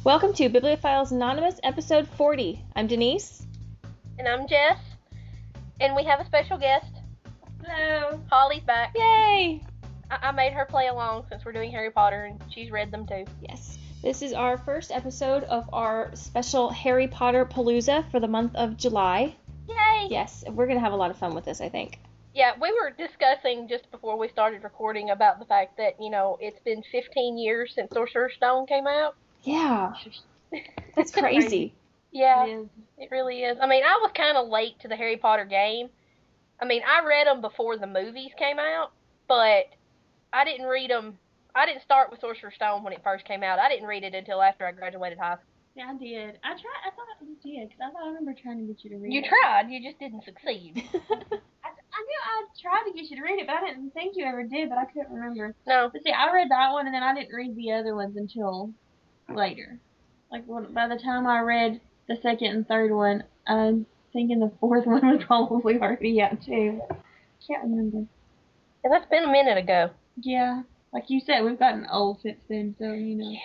Welcome to Bibliophiles Anonymous, episode 40. I'm Denise. And I'm Jess. And we have a special guest. Hello. Holly's back. Yay! I made her play along since we're doing Harry Potter, and she's read them too. Yes. This is our first episode of our special Harry Potter-palooza for the month of July. Yay! Yes, we're going to have a lot of fun with this, I think. Yeah, we were discussing just before we started recording about the fact that, it's been 15 years since Sorcerer's Stone came out. Yeah. That's crazy. Yeah, it really is. I mean, I was kind of late to the Harry Potter game. I mean, I read them before the movies came out, but I didn't read them. I didn't start with Sorcerer's Stone when it first came out. I didn't read it until after I graduated high school. Yeah, I did. I thought you did, because I remember trying to get you to read it. You tried, you just didn't succeed. I knew I tried to get you to read it, but I didn't think you ever did, but I couldn't remember. No. But see, I read that one, and then I didn't read the other ones until later. Like, by the time I read the second and third one, I'm thinking the fourth one was probably already out, too. Can't remember. Yeah, that's been a minute ago. Yeah. Like you said, we've gotten old since then, so, Yeah.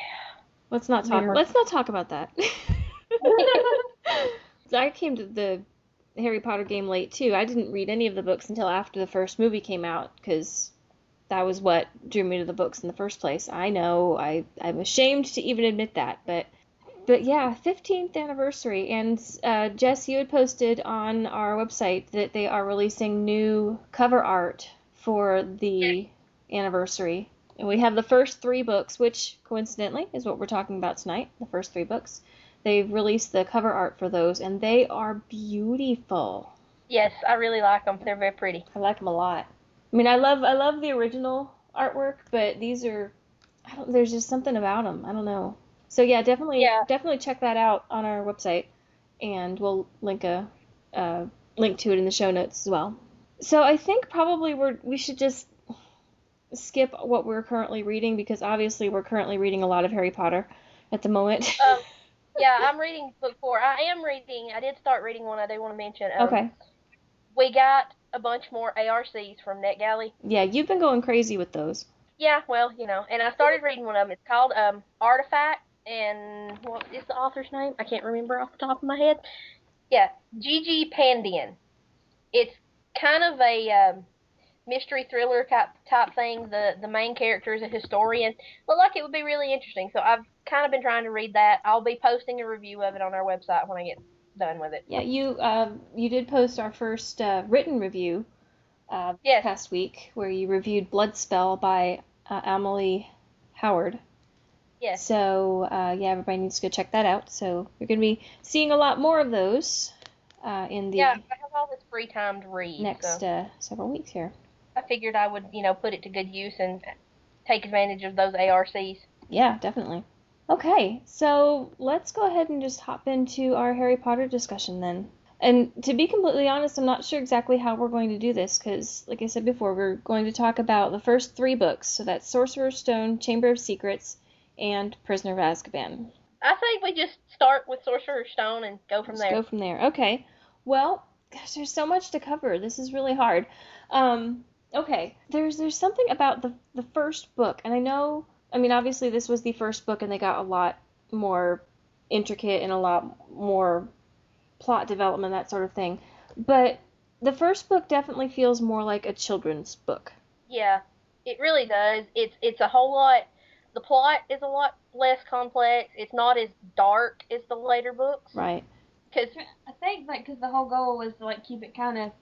Let's not talk about that. I came to the Harry Potter game late, too. I didn't read any of the books until after the first movie came out, because that was what drew me to the books in the first place. I know, I'm ashamed to even admit that, but yeah, 15th anniversary, and Jess, you had posted on our website that they are releasing new cover art for the anniversary. And we have the first 3 books, which coincidentally is what we're talking about tonight, the first 3 books. They've released the cover art for those, and they are beautiful. Yes, I really like them. They're very pretty. I like them a lot. I mean, I love the original artwork, but these are, there's just something about them. I don't know. So yeah, definitely check that out on our website, and we'll link to it in the show notes as well. So I think probably we should just skip what we're currently reading, because obviously we're currently reading a lot of Harry Potter at the moment. Yeah, I'm reading book 4. I did start reading one I do want to mention. Okay. We got a bunch more ARCs from NetGalley. Yeah, you've been going crazy with those. Yeah, well, and I started reading one of them. It's called Artifact, and what is the author's name? I can't remember off the top of my head. Yeah, Gigi Pandian. It's kind of a mystery thriller type thing. The main character is a historian. Looked like it would be really interesting, so I've kind of been trying to read that. I'll be posting a review of it on our website when I get done with it. Yeah, you did post our first written review Yes. past week, where you reviewed Bloodspell by Emily Howard. Yes. So yeah, everybody needs to go check that out. So you're going to be seeing a lot more of those in the I have all this free time to read. next So several weeks here. I figured I would, put it to good use and take advantage of those ARCs. Yeah, definitely. Okay, so let's go ahead and just hop into our Harry Potter discussion then. And to be completely honest, I'm not sure exactly how we're going to do this, because, like I said before, we're going to talk about the first 3 books. So that's Sorcerer's Stone, Chamber of Secrets, and Prisoner of Azkaban. I think we just start with Sorcerer's Stone and go from there. Go from there. Okay. Well, gosh, there's so much to cover. This is really hard. Okay. There's something about the first book, and I mean, obviously this was the first book, and they got a lot more intricate and a lot more plot development, that sort of thing. But the first book definitely feels more like a children's book. Yeah, it really does. It's a whole lot. The plot is a lot less complex. It's not as dark as the later books. Right. Cause I think, because the whole goal was to, keep it kind of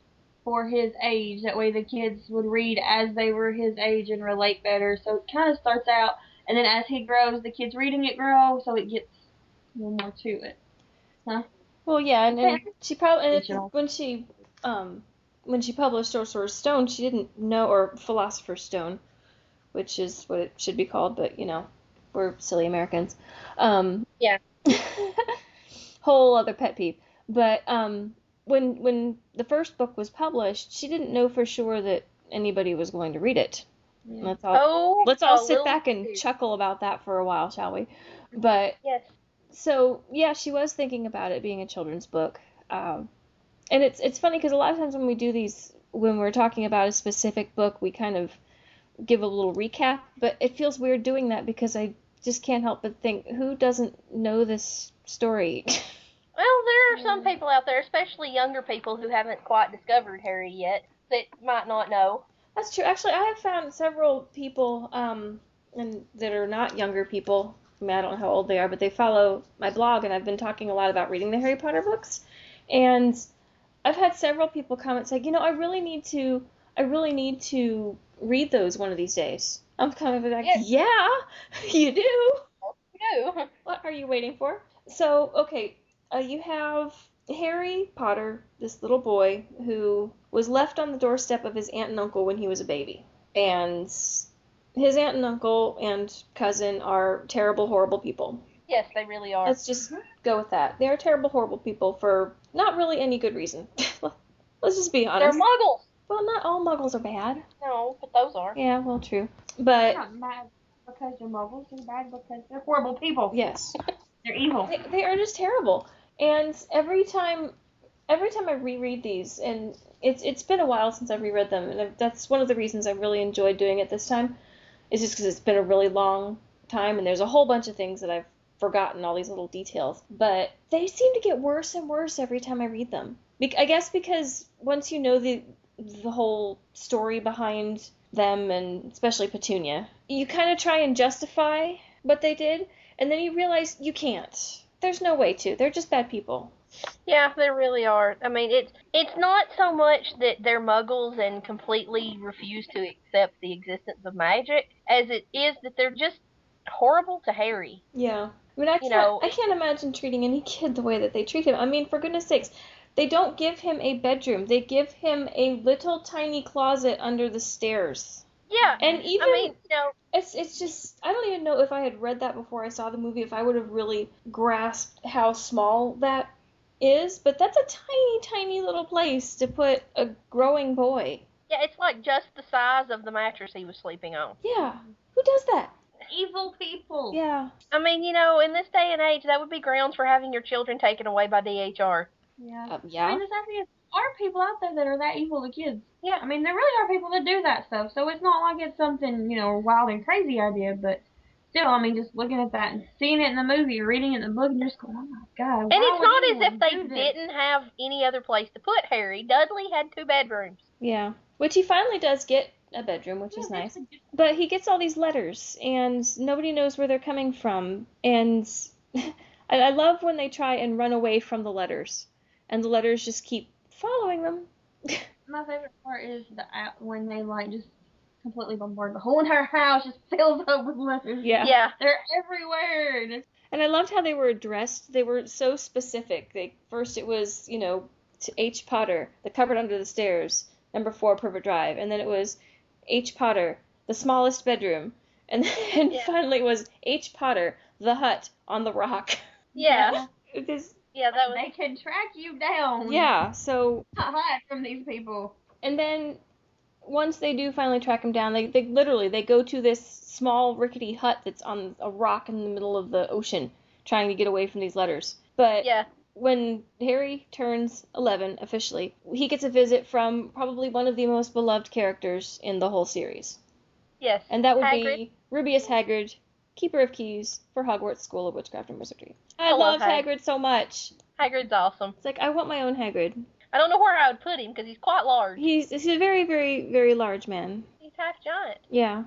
for his age. That way the kids would read as they were his age and relate better. So it kind of starts out, and then as he grows, the kids reading it grow, so it gets a little more to it. Huh? Well, yeah, and she probably, Original. when she published Sorcerer's Stone, she didn't know, or Philosopher's Stone, which is what it should be called, but, we're silly Americans. Yeah. Whole other pet peeve. But when the first book was published, she didn't know for sure that anybody was going to read it. Yeah. Let's all sit back and chuckle about that for a while, shall we? But yes. So yeah, she was thinking about it being a children's book. And it's funny because a lot of times when we do these, when we're talking about a specific book, we kind of give a little recap, but it feels weird doing that because I just can't help but think, who doesn't know this story? Well, there are some people out there, especially younger people who haven't quite discovered Harry yet, that might not know. That's true. Actually, I have found several people, and that are not younger people. I mean, I don't know how old they are, but they follow my blog, and I've been talking a lot about reading the Harry Potter books. And I've had several people comment saying, I really need to read those one of these days. I'm kind of like, yeah, you do. You do. What are you waiting for? So, okay, you have Harry Potter, this little boy who was left on the doorstep of his aunt and uncle when he was a baby. And his aunt and uncle and cousin are terrible, horrible people. Yes, they really are. Let's just go with that. They are terrible, horrible people for not really any good reason. Let's just be honest. They're muggles. Well, not all muggles are bad. No, but those are. Yeah, well, true. But They're not bad because they're muggles. They're bad because they're horrible people. yes. They're evil. They are just terrible. And every time I reread these, and it's been a while since I've reread them, and that's one of the reasons I really enjoyed doing it this time, is just because it's been a really long time, and there's a whole bunch of things that I've forgotten, all these little details. But they seem to get worse and worse every time I read them. I guess because once you know the whole story behind them, and especially Petunia, you kind of try and justify what they did, and then you realize you can't. There's no way to. They're just bad people. Yeah, they really are. I mean, it's not so much that they're muggles and completely refuse to accept the existence of magic, as it is that they're just horrible to Harry. Yeah. I mean, I can't imagine treating any kid the way that they treat him. I mean, for goodness sakes, they don't give him a bedroom. They give him a little tiny closet under the stairs. Yeah. And even, I mean, it's just, I don't even know if I had read that before I saw the movie, if I would have really grasped how small that is, but that's a tiny, tiny little place to put a growing boy. Yeah, it's like just the size of the mattress he was sleeping on. Yeah. Who does that? Evil people. Yeah. I mean, in this day and age, that would be grounds for having your children taken away by DHR. Yeah. Yeah. I mean, there are people out there that are that evil to kids. Yeah. I mean, there really are people that do that stuff, so it's not like it's something, wild and crazy idea, but still, I mean, just looking at that and seeing it in the movie or reading it in the book, and you're just going, oh my God. And it's not as if they didn't have any other place to put Harry. Dudley had 2 bedrooms. Yeah. Which he finally does get a bedroom, which is nice. But he gets all these letters, and nobody knows where they're coming from. And I love when they try and run away from the letters, and the letters just keep following them. My favorite part is when they just completely bombard the whole entire house, just fills up with letters. Yeah. They're everywhere. And I loved how they were addressed. They were so specific. First it was, to H. Potter, the cupboard under the stairs, number 4, Privet Drive. And then it was H. Potter, the smallest bedroom. And then finally it was H. Potter, the hut on the rock. Yeah. Yeah, that was. They can track you down. Yeah, so. Not hide from these people. And then once they do finally track him down, they literally go to this small rickety hut that's on a rock in the middle of the ocean, trying to get away from these letters. But when Harry turns 11 officially, he gets a visit from probably one of the most beloved characters in the whole series. Yes. And that would be Rubeus Hagrid, Keeper of Keys for Hogwarts School of Witchcraft and Wizardry. I love Hagrid so much. Hagrid's awesome. It's like, I want my own Hagrid. I don't know where I would put him, because he's quite large. He's a very, very, very large man. He's half giant. Yeah.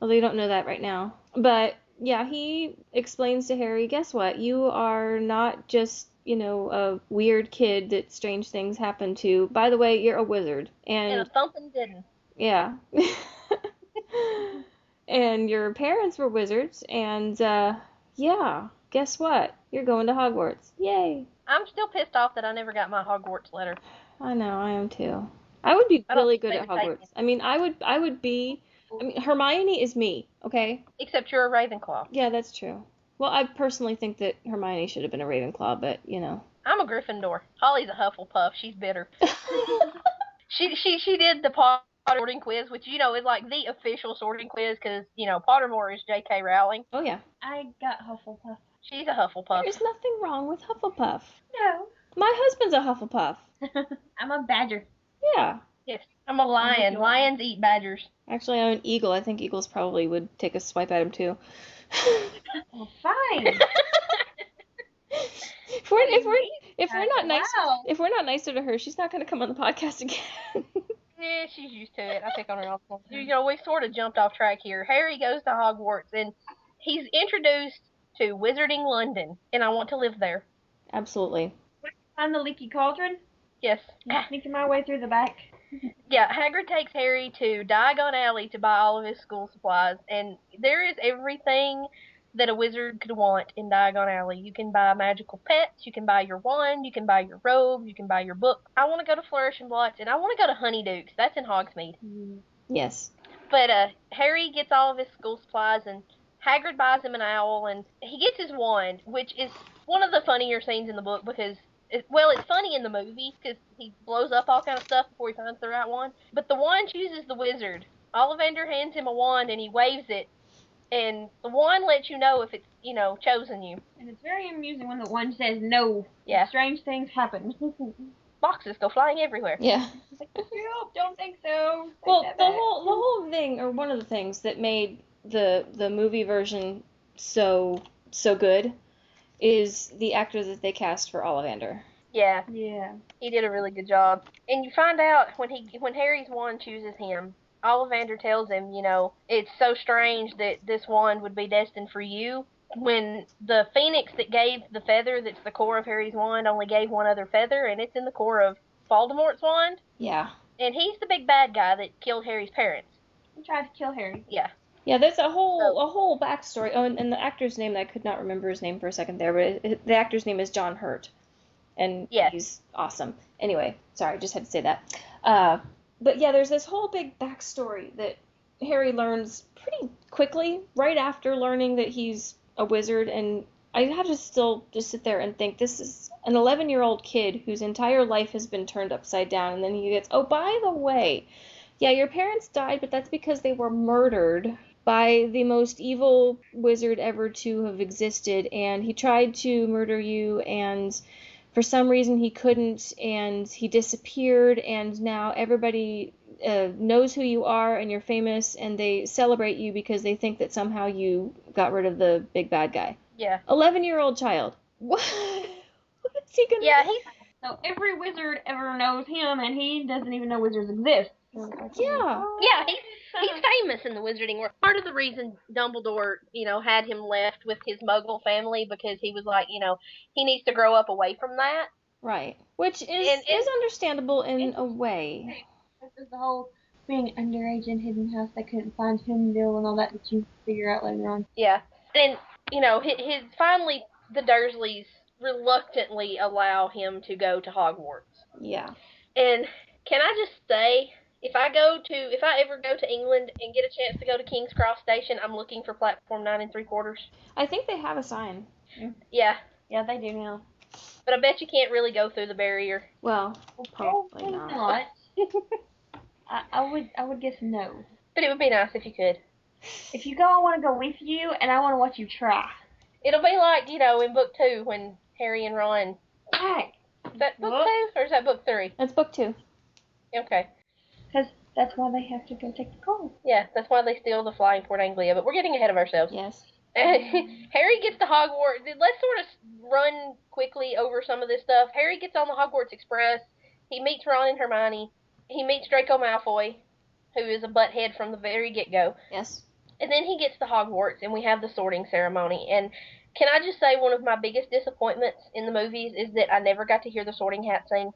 Although you don't know that right now. But, yeah, he explains to Harry, guess what? You are not just, a weird kid that strange things happen to. By the way, you're a wizard. And a thumping didn't. Yeah. And your parents were wizards, and, guess what? You're going to Hogwarts. Yay. I'm still pissed off that I never got my Hogwarts letter. I know, I am too. I would be really good at Hogwarts. I mean, I would be, Hermione is me, okay? Except you're a Ravenclaw. Yeah, that's true. Well, I personally think that Hermione should have been a Ravenclaw, but, I'm a Gryffindor. Holly's a Hufflepuff. She's bitter. She did the Potter sorting quiz, which, is like the official sorting quiz, because, Pottermore is J.K. Rowling. Oh, yeah. I got Hufflepuff. She's a Hufflepuff. There's nothing wrong with Hufflepuff. No. My husband's a Hufflepuff. I'm a badger. Yeah. Yes. I'm a lion. Lions eat badgers. Actually, I'm an eagle. I think eagles probably would take a swipe at him, too. Well, fine. If we're if we're if we're not nice Wow. if we're not nicer to her, she's not going to come on the podcast again. Yeah, she's used to it. I pick on her all the time. You know, we've sort of jumped off track here. Harry goes to Hogwarts, and he's introduced to Wizarding London, and I want to live there. Absolutely. Find the leaky cauldron. Yes. Sneaking my way through the back. Yeah, Hagrid takes Harry to Diagon Alley to buy all of his school supplies, and there is everything that a wizard could want in Diagon Alley. You can buy magical pets, you can buy your wand, you can buy your robe, you can buy your book. I want to go to Flourish and Blotts, and I want to go to Honeydukes. That's in Hogsmeade. Yes. But Harry gets all of his school supplies, and Hagrid buys him an owl, and he gets his wand, which is one of the funnier scenes in the book because, it's funny in the movie because he blows up all kind of stuff before he finds the right one. But the wand chooses the wizard. Ollivander hands him a wand, and he waves it, and the wand lets you know if it's, chosen you. And it's very amusing when the one says no. Yeah. Strange things happen. Boxes go flying everywhere. Yeah. Nope, don't think so. Well, the whole thing, or one of the things that made the movie version so good, is the actor that they cast for Ollivander. Yeah. Yeah. He did a really good job. And you find out when Harry's wand chooses him, Ollivander tells him, it's so strange that this wand would be destined for you, when the phoenix that gave the feather that's the core of Harry's wand only gave one other feather, and it's in the core of Voldemort's wand. Yeah. And he's the big bad guy that killed Harry's parents. He tried to kill Harry. Yeah. Yeah, there's a whole backstory. Oh, and the actor's name, I could not remember his name for a second there, but the actor's name is John Hurt. And he's awesome. Anyway, sorry, just had to say that. But yeah, there's this whole big backstory that Harry learns pretty quickly, right after learning that he's a wizard, and I have to still just sit there and think, this is an 11-year-old kid whose entire life has been turned upside down, and then he gets, oh, by the way, yeah, your parents died, but that's because they were murdered by the most evil wizard ever to have existed, and he tried to murder you, and for some reason he couldn't, and he disappeared, and now everybody knows who you are, and you're famous, and they celebrate you because they think that somehow you got rid of the big bad guy. Yeah. 11-year-old child. What? What's he gonna do? So every wizard ever knows him, and he doesn't even know wizards exist. Yeah. Yeah, he's famous in the wizarding world. Part of the reason Dumbledore, had him left with his Muggle family because he was like, he needs to grow up away from that. Right. Which is understandable in a way. This is the whole being underage in Hidden House. They couldn't find him deal and all that you figure out later on. Yeah. And, his finally the Dursleys reluctantly allow him to go to Hogwarts. Yeah. And can I just say, if I ever go to England and get a chance to go to King's Cross Station, I'm looking for platform 9 3/4. I think they have a sign. Yeah. Yeah, they do now. But I bet you can't really go through the barrier. Well, probably not. I would guess no. But it would be nice if you could. If you go, I want to go with you, and I want to watch you try. It'll be like, in book 2 when Harry and Ron... Hey. Is that book 2 or is that book 3? That's book 2. Okay. Because that's why they have to go take the call. Yeah, that's why they steal the flying Port Anglia, but we're getting ahead of ourselves. Yes. Harry gets to Hogwarts. Let's sort of run quickly over some of this stuff. Harry gets on the Hogwarts Express. He meets Ron and Hermione. He meets Draco Malfoy, who is a butthead from the very get-go. Yes. And then he gets to Hogwarts, and we have the sorting ceremony. And can I just say one of my biggest disappointments in the movies is that I never got to hear the Sorting Hat sing.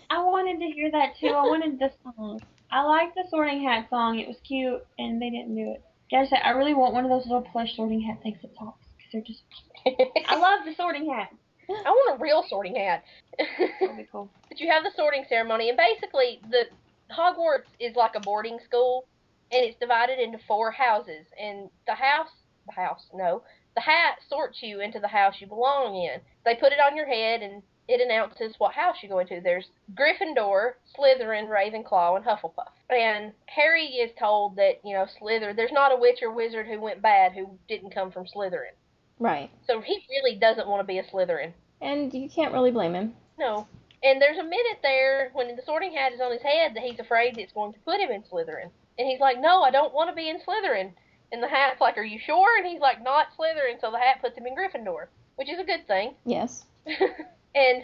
I wanted to hear that, too. I wanted the song. I liked the Sorting Hat song. It was cute, and they didn't do it. Gotta say, I really want one of those little plush Sorting Hat things that talks, because they're just cute. I love the Sorting Hat. I want a real Sorting Hat. That'd be cool. But you have the sorting ceremony, and basically, the Hogwarts is like a boarding school, and it's divided into 4 houses, and the hat sorts you into the house you belong in. They put it on your head, and it announces what house you go into. There's Gryffindor, Slytherin, Ravenclaw, and Hufflepuff. And Harry is told that, there's not a witch or wizard who went bad who didn't come from Slytherin. Right. So he really doesn't want to be a Slytherin. And you can't really blame him. No. And there's a minute there when the sorting hat is on his head that he's afraid it's going to put him in Slytherin. And he's like, no, I don't want to be in Slytherin. And the Hat's like, are you sure? And he's like, not Slytherin, so the Hat puts him in Gryffindor, which is a good thing. Yes. And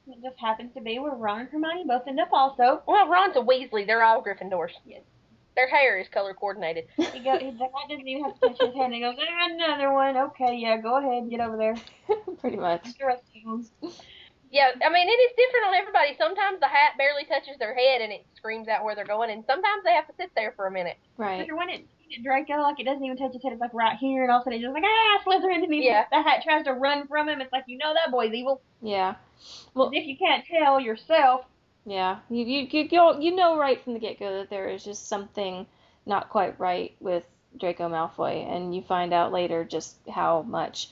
it just happens to be where Ron and Hermione both end up also. well, Ron's a Weasley. They're all Gryffindors. Yes. Their hair is color coordinated. The Hat doesn't even have to touch his head, and he goes, another one. Okay, yeah, go ahead, get over there. Pretty much. The rest of them. Yeah, I mean, it is different on everybody. Sometimes the Hat barely touches their head and it screams out where they're going, and sometimes they have to sit there for a minute. Right. When it Draco, like, it doesn't even touch his head, it's like right here, and all of a sudden it's just like, Slytherin, and Yeah. the Hat tries to run from him. It's like, you know that boy's evil. Yeah. Well, As if you can't tell yourself. yeah. You know right from the get-go that there is just something not quite right with Draco Malfoy, and you find out later just how much.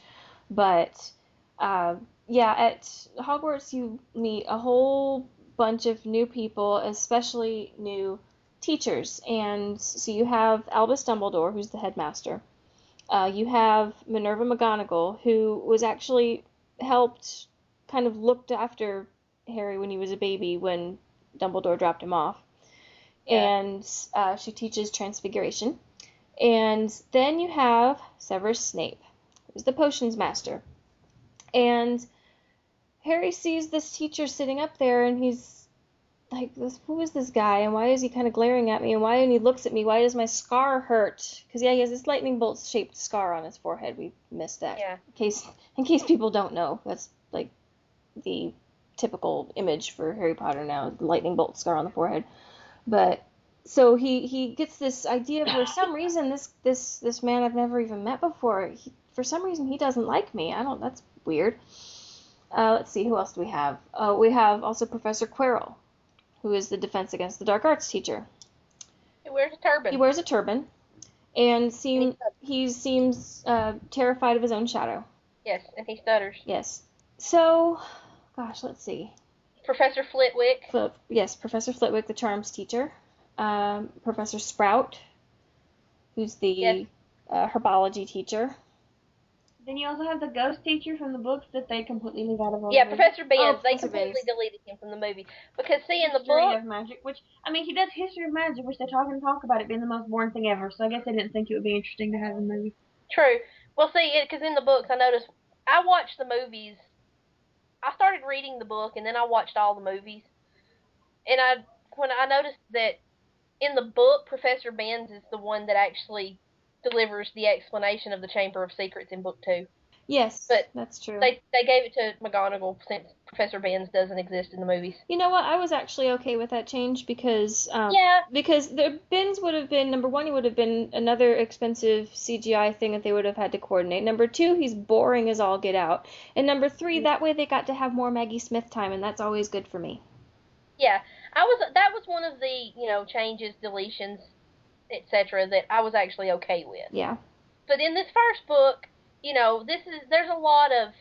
But, yeah, at Hogwarts you meet a whole bunch of new people, especially new teachers. And so you have Albus Dumbledore, who's the headmaster. You have Minerva McGonagall, who was actually helped, kind of looked after Harry when he was a baby when Dumbledore dropped him off. Yeah. And she teaches Transfiguration. And then you have Severus Snape, who's the potions master. And Harry sees this teacher sitting up there, and he's like, who is this guy, and why is he kind of glaring at me, and when he looks at me, why does my scar hurt? Because, yeah, he has this lightning bolt-shaped scar on his forehead. We missed that. Yeah. In case people don't know, that's, like, the typical image for Harry Potter now, the lightning bolt scar on the forehead. But, so he gets this idea, for some reason, this man I've never even met before, for some reason he doesn't like me. That's weird. Let's see, who else do we have? We have also Professor Quirrell, who is the Defense Against the Dark Arts teacher. He wears a turban. He wears a turban, and he seems terrified of his own shadow. Yes, and he stutters. Yes. So, gosh, let's see. Professor Flitwick. Yes, Professor Flitwick, the charms teacher. Professor Sprout, who's the herbology teacher. Then you also have the ghost teacher from the books that they completely leave out of all Yeah, the Professor Bands. Oh, They Professor completely Bands. deleted him from the movie. Because, see, in the History book... of Magic, which, I mean, he does History of Magic, which they talk about it being the most boring thing ever, so I guess they didn't think it would be interesting to have in the movie. True. Well, see, because in the books, I noticed... I watched the movies... I started reading the book, and then I watched all the movies. And when I noticed that in the book, Professor Bands is the one that actually delivers the explanation of the Chamber of Secrets in book 2. Yes, But that's true. They gave it to McGonagall since Professor Bands doesn't exist in the movies. You know what? I was actually okay with that change because Yeah. because the Bins would have been, number one, he would have been another expensive CGI thing that they would have had to coordinate. Number two, he's boring as all get out. And number three, that way they got to have more Maggie Smith time, and that's always good for me. Yeah. That was one of the, changes, deletions, etc. that I was actually okay with. Yeah. But in this first book, there's a lot of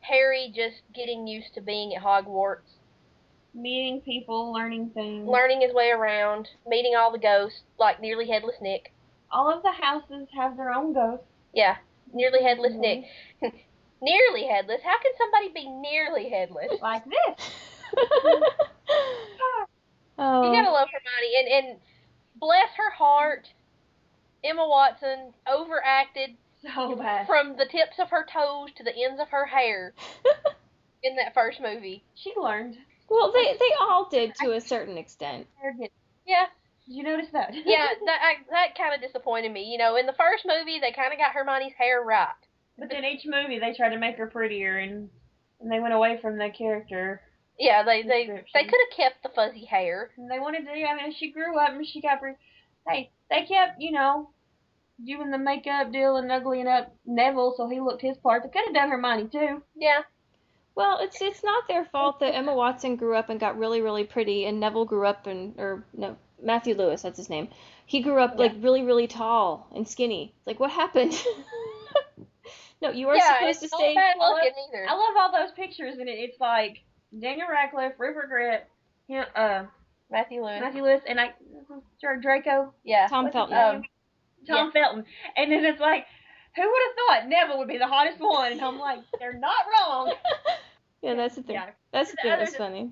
Harry just getting used to being at Hogwarts. Meeting people, learning things. Learning his way around, meeting all the ghosts, like Nearly Headless Nick. All of the houses have their own ghosts. Yeah, Nearly Headless Nick. Nearly headless? How can somebody be nearly headless? Like this. Oh. You gotta love Hermione. And bless her heart, Emma Watson overacted So bad. from the tips of her toes to the ends of her hair in that first movie. She learned. Well, they all did to a certain extent. Yeah. Did you notice that? Yeah, that kind of disappointed me. In the first movie, they kind of got Hermione's hair right. But then each movie they tried to make her prettier, and they went away from the character. Yeah, they could have kept the fuzzy hair. And they wanted to, she grew up and she got pretty. Hey, they kept, doing the makeup deal and uglying up Neville so he looked his part. They could have done Hermione too. Yeah. Well, it's not their fault that Emma Watson grew up and got really, really pretty, and Neville grew up Matthew Lewis, that's his name. He grew up like really, really tall and skinny. It's like, what happened? No, you are supposed to stay. Bad looking either. I love all those pictures, and it's like Daniel Radcliffe, Rupert Grint, Matthew Lewis. and Draco. Yeah. Tom Felton. Tom Felton. And then it's like, who would have thought Neville would be the hottest one? And I'm like, they're not wrong. Yeah, that's the thing. Yeah. That's the thing that's funny.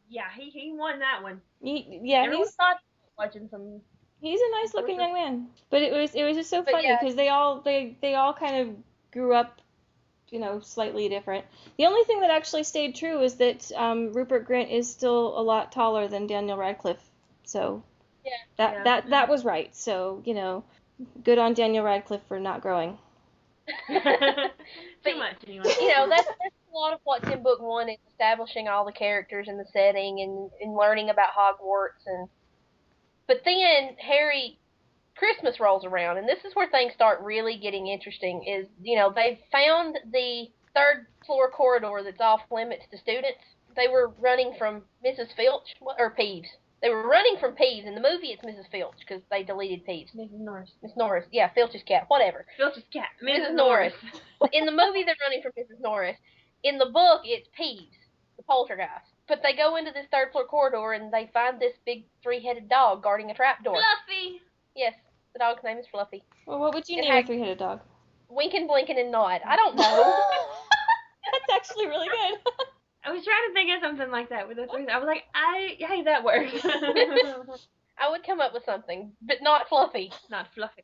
Yeah, he won that one. Everyone Everyone thought watching some He's a nice looking young man. But it was just so But funny yeah, because they all kind of grew up, slightly different. The only thing that actually stayed true is that Rupert Grint is still a lot taller than Daniel Radcliffe. So yeah. that was right. So, good on Daniel Radcliffe for not growing. Too much, anyway. That's a lot of what's in book 1 is establishing all the characters and the setting and learning about Hogwarts. But then Christmas rolls around, and this is where things start really getting interesting. Is they've found the third floor corridor that's off limits to students. They were running from Mrs. Filch or Peeves. They were running from Peeves. In the movie, it's Mrs. Filch because they deleted Peeves. Mrs. Norris. Miss Norris, yeah, Filch's cat, whatever. Filch's cat. Mrs. Norris. In the movie, they're running from Mrs. Norris. In the book, it's Peeves, the poltergeist. But they go into this third floor corridor and they find this big 3-headed dog guarding a trapdoor. Fluffy. Yes, the dog's name is Fluffy. Well, what would you It name a had- 3-headed dog? Winking, blinking, and nod. I don't know. That's actually really good. I was trying to think of something like that with the three. I was like, hey, that works. I would come up with something, but not Fluffy. Not Fluffy.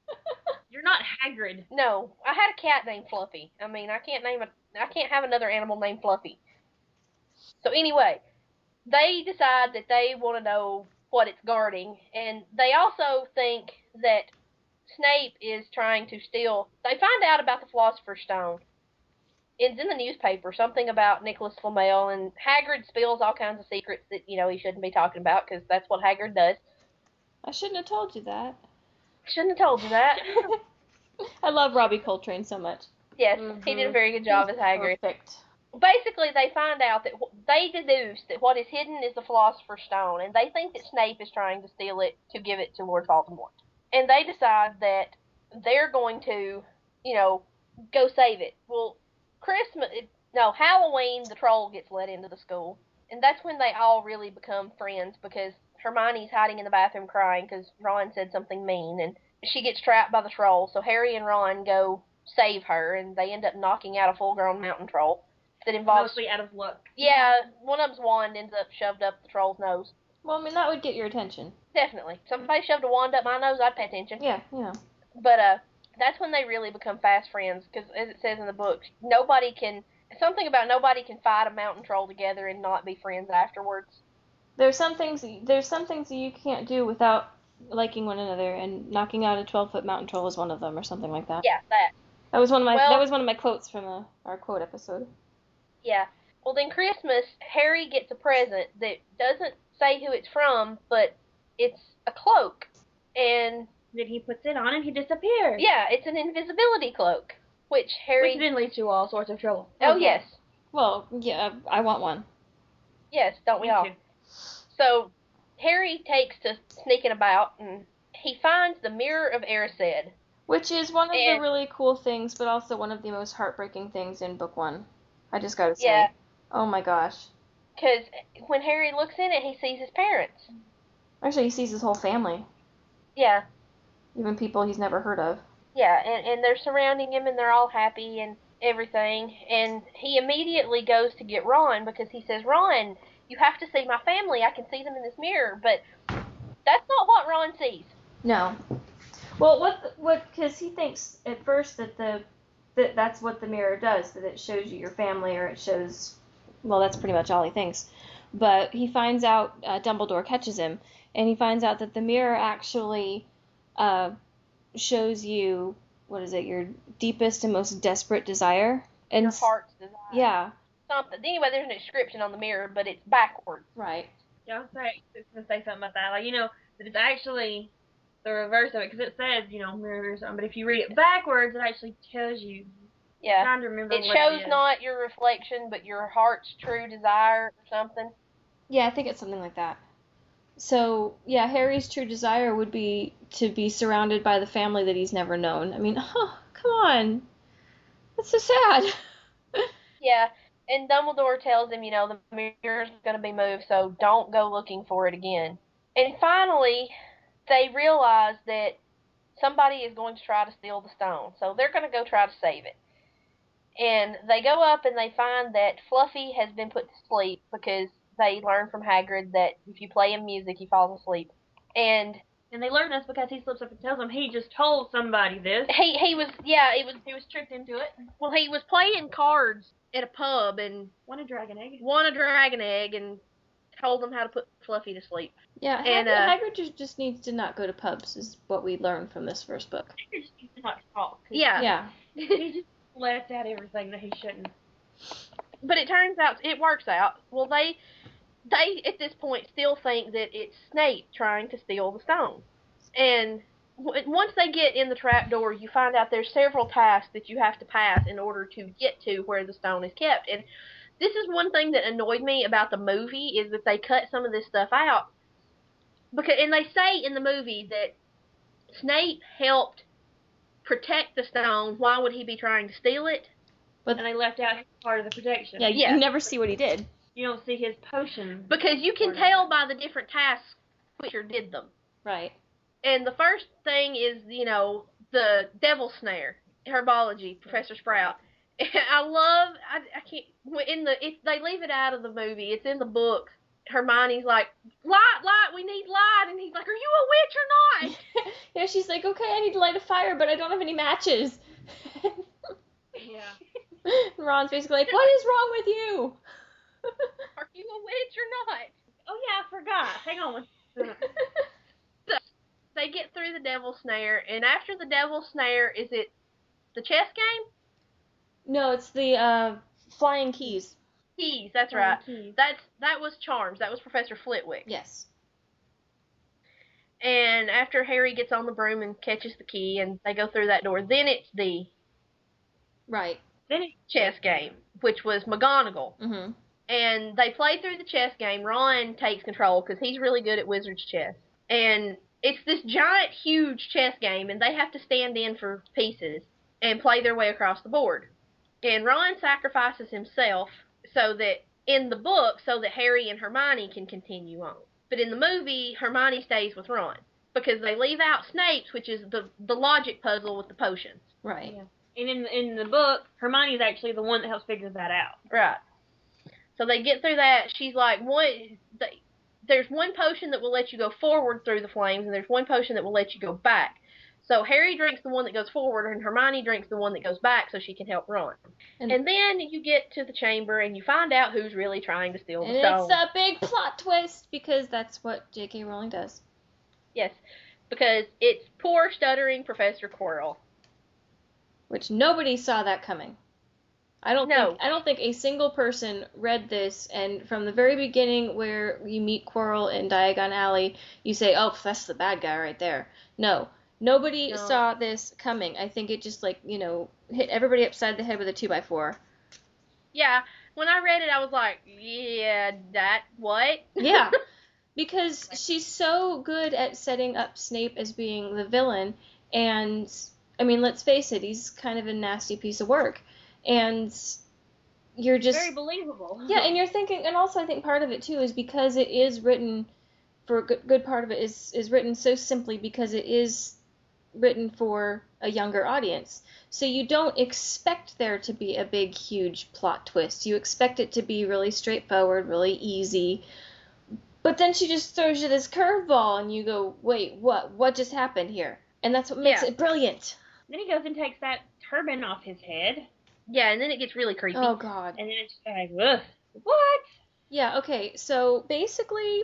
You're not Hagrid. No, I had a cat named Fluffy. I mean, I can't have another animal named Fluffy. So anyway, they decide that they want to know what it's guarding, and they also think that Snape is trying to steal. They find out about the Philosopher's Stone. It's in the newspaper, something about Nicholas Flamel, and Hagrid spills all kinds of secrets that, he shouldn't be talking about, because that's what Hagrid does. I shouldn't have told you that. Shouldn't have told you that. I love Robbie Coltrane so much. Yes, he did a very good job as Hagrid. Perfect. Basically, they find out that they deduce that what is hidden is the Philosopher's Stone, and they think that Snape is trying to steal it to give it to Lord Voldemort. And they decide that they're going to, go save it. Well, Halloween, the troll gets let into the school, and that's when they all really become friends because Hermione's hiding in the bathroom crying because Ron said something mean, and she gets trapped by the troll. So Harry and Ron go save her, and they end up knocking out a full-grown mountain troll that involves. Mostly out of luck. Yeah, one of them's wand ends up shoved up the troll's nose. Well, I mean, that would get your attention. Definitely. Somebody shoved a wand up my nose, I'd pay attention. Yeah. But that's when they really become fast friends, because as it says in the book, nobody can fight a mountain troll together and not be friends afterwards. There's some things that you can't do without liking one another, and knocking out a 12-foot mountain troll is one of them, or something like that. Yeah, that. That was one of my quotes from our quote episode. Yeah. Well, then Christmas, Harry gets a present that doesn't say who it's from, but it's a cloak. And Then he puts it on and he disappears. yeah, it's an invisibility cloak, which Harry... Which then leads to all sorts of trouble. Oh, yes. Well, yeah, I want one. Yes, don't we all? Me too. So, Harry takes to sneaking about, and he finds the Mirror of Erised. Which is one of the really cool things, but also one of the most heartbreaking things in book 1. I just gotta say. Yeah. Oh my gosh. Because when Harry looks in it, he sees his parents. Actually, he sees his whole family. Yeah. Even people he's never heard of. Yeah, and they're surrounding him, and they're all happy and everything. And he immediately goes to get Ron, because he says, Ron, you have to see my family. I can see them in this mirror. But that's not what Ron sees. No. Well, because he thinks at first that that's what the mirror does, that it shows you your family, or it shows, well, that's pretty much all he thinks. But he finds out, Dumbledore catches him, and he finds out that the mirror actually shows you, what is it, your deepest and most desperate desire. And Your heart's desire. Yeah. Something. Anyway, there's an inscription on the mirror, but it's backwards. Right. Yeah, I was going to say something about that. Like, that it's actually the reverse of it, because it says, mirror or something, but if you read it backwards, it actually tells you. Yeah. I'm trying to remember It what shows is. not your reflection, but your heart's true desire or something. Yeah, I think it's something like that. So, yeah, Harry's true desire would be to be surrounded by the family that he's never known. I mean, oh, come on. That's so sad. Yeah, and Dumbledore tells him, the mirror's going to be moved, so don't go looking for it again. And finally, they realize that somebody is going to try to steal the stone, so they're going to go try to save it. And they go up and they find that Fluffy has been put to sleep, because they learn from Hagrid that if you play him music, he falls asleep. And And they learn this because he slips up and tells them he just told somebody this. He was Tricked into it. well, he was playing cards at a pub and Won a dragon egg. and told them how to put Fluffy to sleep. Yeah, And, Hagrid just needs to not go to pubs, is what we learned from this first book. He just needs to not talk. Yeah. Yeah. He just lets out everything that he shouldn't. But it turns out it works out. Well, they at this point still think that it's Snape trying to steal the stone. And once they get in the trapdoor, you find out there's several tasks that you have to pass in order to get to where the stone is kept. And this is one thing that annoyed me about the movie, is that they cut some of this stuff out. And they say in the movie that Snape helped protect the stone. Why would he be trying to steal it? And they left out his part of the protection. Yeah, Yeah. you never see what he did. You don't see his potion. Because you can tell by the different tasks which did them. Right. And the first thing is, the devil snare, herbology, Professor Sprout. I can't, if they leave it out of the movie, it's in the book. Hermione's like, light, we need light. And he's like, are you a witch or not? Yeah, she's like, okay, I need to light a fire, but I don't have any matches. Yeah. And Ron's basically like, what is wrong with you? Are you a witch or not? Oh yeah, I forgot. Hang on. So, they get through the devil snare, and after the devil snare, is it the chess game? No, it's the flying keys. Keys, that's right. Keys. That was Charms. That was Professor Flitwick. Yes. And after Harry gets on the broom and catches the key, and they go through that door, then it's the Right. chess game, which was McGonagall. Mm-hmm. And they play through the chess game. Ron takes control because he's really good at wizard's chess. And it's this giant, huge chess game, and they have to stand in for pieces and play their way across the board. And Ron sacrifices himself so that Harry and Hermione can continue on. But in the movie, Hermione stays with Ron because they leave out Snape's, which is the logic puzzle with the potions. Right. Yeah. And in the book, Hermione's actually the one that helps figure that out. Right. So they get through that. She's like, there's one potion that will let you go forward through the flames, and there's one potion that will let you go back. So Harry drinks the one that goes forward, and Hermione drinks the one that goes back so she can help Ron. And then you get to the chamber, and you find out who's really trying to steal the stone. And it's a big plot twist, because that's what J.K. Rowling does. Yes, because it's poor stuttering Professor Quirrell. Which nobody saw that coming. I don't think a single person read this, and from the very beginning where you meet Quirrell in Diagon Alley, you say, oh, that's the bad guy right there. No. Nobody saw this coming. I think it just, hit everybody upside the head with a 2x4. Yeah. When I read it, I was like, yeah, what? Yeah. Because she's so good at setting up Snape as being the villain, and, I mean, let's face it, he's kind of a nasty piece of work. And you're just... Very believable. Yeah, and you're thinking... And also I think part of it, too, is because it is written... For a good part of it is written so simply because it is written for a younger audience. So you don't expect there to be a big, huge plot twist. You expect it to be really straightforward, really easy. But then she just throws you this curveball, and you go, wait, what? What just happened here? And that's what makes it brilliant. Then he goes and takes that turban off his head. Yeah, and then it gets really creepy. Oh, God. And then it's like, ugh, what? Yeah, okay, so basically,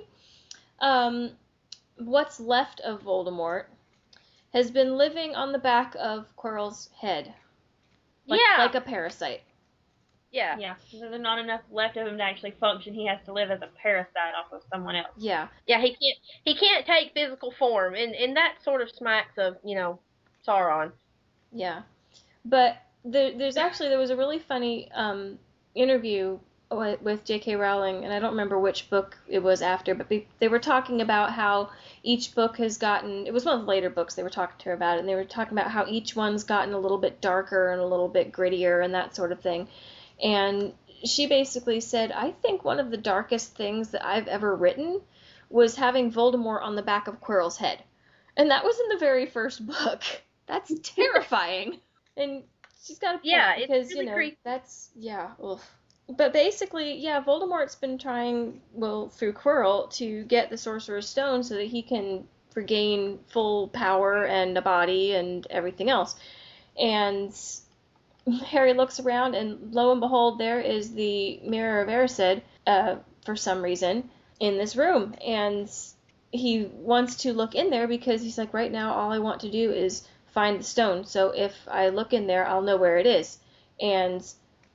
what's left of Voldemort has been living on the back of Quirrell's head. Like a parasite. Yeah. Yeah, there's not enough left of him to actually function. He has to live as a parasite off of someone else. Yeah. Yeah, he can't take physical form, and that sort of smacks of, Sauron. Yeah. But there was a really funny interview with J.K. Rowling, and I don't remember which book it was after, but they were talking about how each book has gotten, it was one of the later books they were talking to her about, and they were talking about how each one's gotten a little bit darker and a little bit grittier and that sort of thing. And she basically said, I think one of the darkest things that I've ever written was having Voldemort on the back of Quirrell's head. And that was in the very first book. That's terrifying. And she's got a point, because, it's really creepy. that's, oof. But basically, Voldemort's been trying, through Quirrell, to get the Sorcerer's Stone so that he can regain full power and a body and everything else. And Harry looks around, and lo and behold, there is the Mirror of Erised, for some reason, in this room. And he wants to look in there because he's like, right now, all I want to do is find the stone. So if I look in there, I'll know where it is. And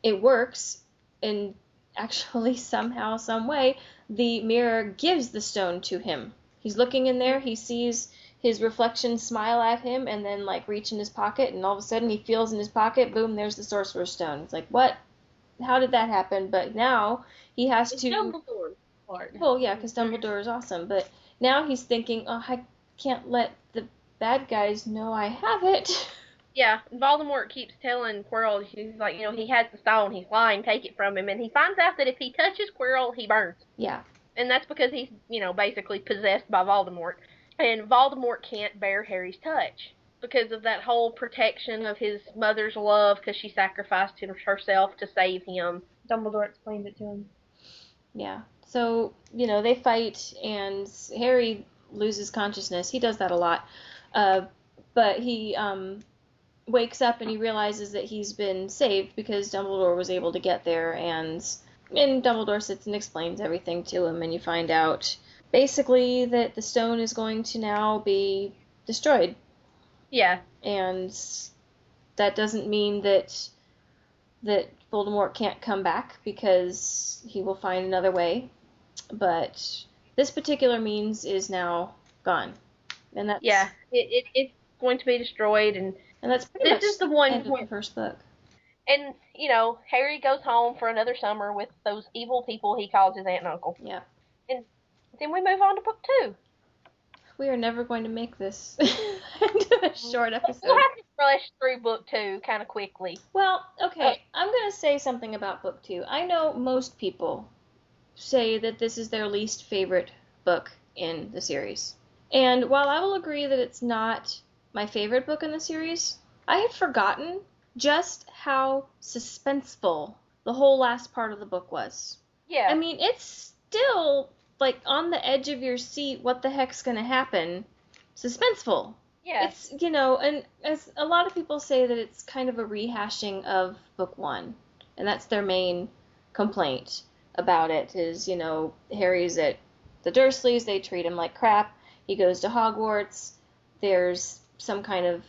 it works. And actually, somehow, some way, the mirror gives the stone to him. He's looking in there, he sees his reflection smile at him, and then, like, reach in his pocket, and all of a sudden he feels in his pocket, boom, there's the Sorcerer's Stone. It's like, what? How did that happen? But now he has It's to... Dumbledore's part. Well, yeah, because Dumbledore is awesome, but now he's thinking, oh, I can't let the bad guys know I have it. Yeah, Voldemort keeps telling Quirrell, he's like, he has the stone, he's lying, take it from him, and he finds out that if he touches Quirrell, he burns. Yeah. And that's because he's, basically possessed by Voldemort. And Voldemort can't bear Harry's touch because of that whole protection of his mother's love, because she sacrificed herself to save him. Dumbledore explained it to him. Yeah. So, they fight, and Harry loses consciousness. He does that a lot. But he wakes up and he realizes that he's been saved because Dumbledore was able to get there, and Dumbledore sits and explains everything to him, and you find out basically that the stone is going to now be destroyed. Yeah. And that doesn't mean that Voldemort can't come back, because he will find another way. But this particular means is now gone. And that's... Yeah, it's going to be destroyed, and that's pretty much is the one end of the first book. And, Harry goes home for another summer with those evil people he calls his aunt and uncle. Yeah. And then we move on to book 2. We are never going to make this into a short episode. We'll have to rush through book 2 kind of quickly. Well, okay, I'm going to say something about book 2. I know most people say that this is their least favorite book in the series. And while I will agree that it's not my favorite book in the series, I had forgotten just how suspenseful the whole last part of the book was. Yeah. I mean, it's still, like, on the edge of your seat, what the heck's gonna happen, suspenseful. Yeah. It's, and as a lot of people say that it's kind of a rehashing of book 1, and that's their main complaint about it, is, Harry's at the Dursleys, they treat him like crap, he goes to Hogwarts, there's some kind of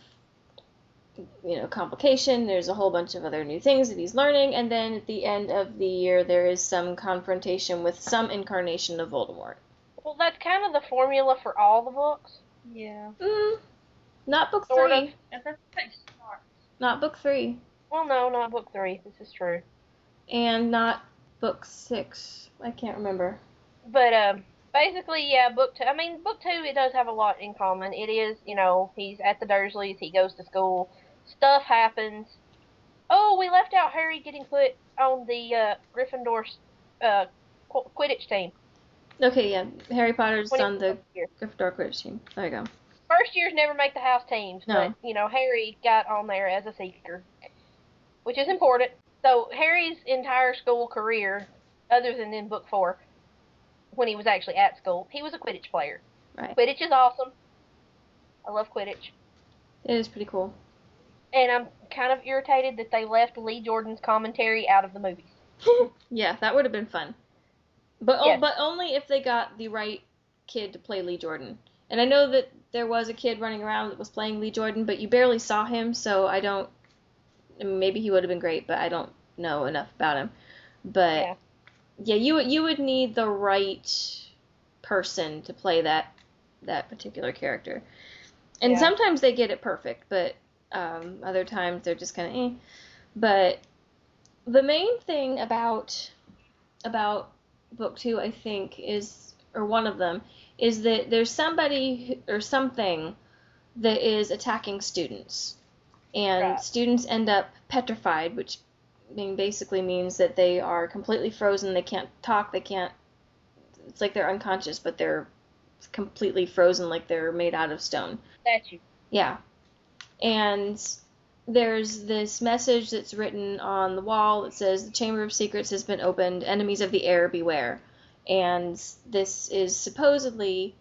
complication, there's a whole bunch of other new things that he's learning, and then at the end of the year there is some confrontation with some incarnation of Voldemort. Well, that's kind of the formula for all the books. Yeah. Not book Sort 3. of. Not book 3. Well, no, not book 3. This is true. And not book 6. I can't remember. But, basically, yeah, book 2. I mean, book 2, it does have a lot in common. It is, he's at the Dursleys, he goes to school, stuff happens. Oh, we left out Harry getting put on the Gryffindor's Quidditch team. Okay, yeah. Harry Potter's on the year. Gryffindor Quidditch team. There you go. First years never make the house teams, No. but, Harry got on there as a seeker, which is important. So, Harry's entire school career, other than in book 4, when he was actually at school, he was a Quidditch player. Right. Quidditch is awesome. I love Quidditch. It is pretty cool. And I'm kind of irritated that they left Lee Jordan's commentary out of the movies. Yeah, that would have been fun. But Yes. but only if they got the right kid to play Lee Jordan. And I know that there was a kid running around that was playing Lee Jordan, but you barely saw him, so I mean, maybe he would have been great, but I don't know enough about him. But yeah, you would need the right person to play that particular character. And sometimes they get it perfect, but other times they're just kind of eh. But the main thing about book 2, I think, or one of them, is that there's somebody or something that is attacking students. And students end up petrified, which basically means that they are completely frozen, they can't talk, it's like they're unconscious, but they're completely frozen, like they're made out of stone. Statue. Yeah. And there's this message that's written on the wall that says, "The Chamber of Secrets has been opened, enemies of the air beware." And this is supposedly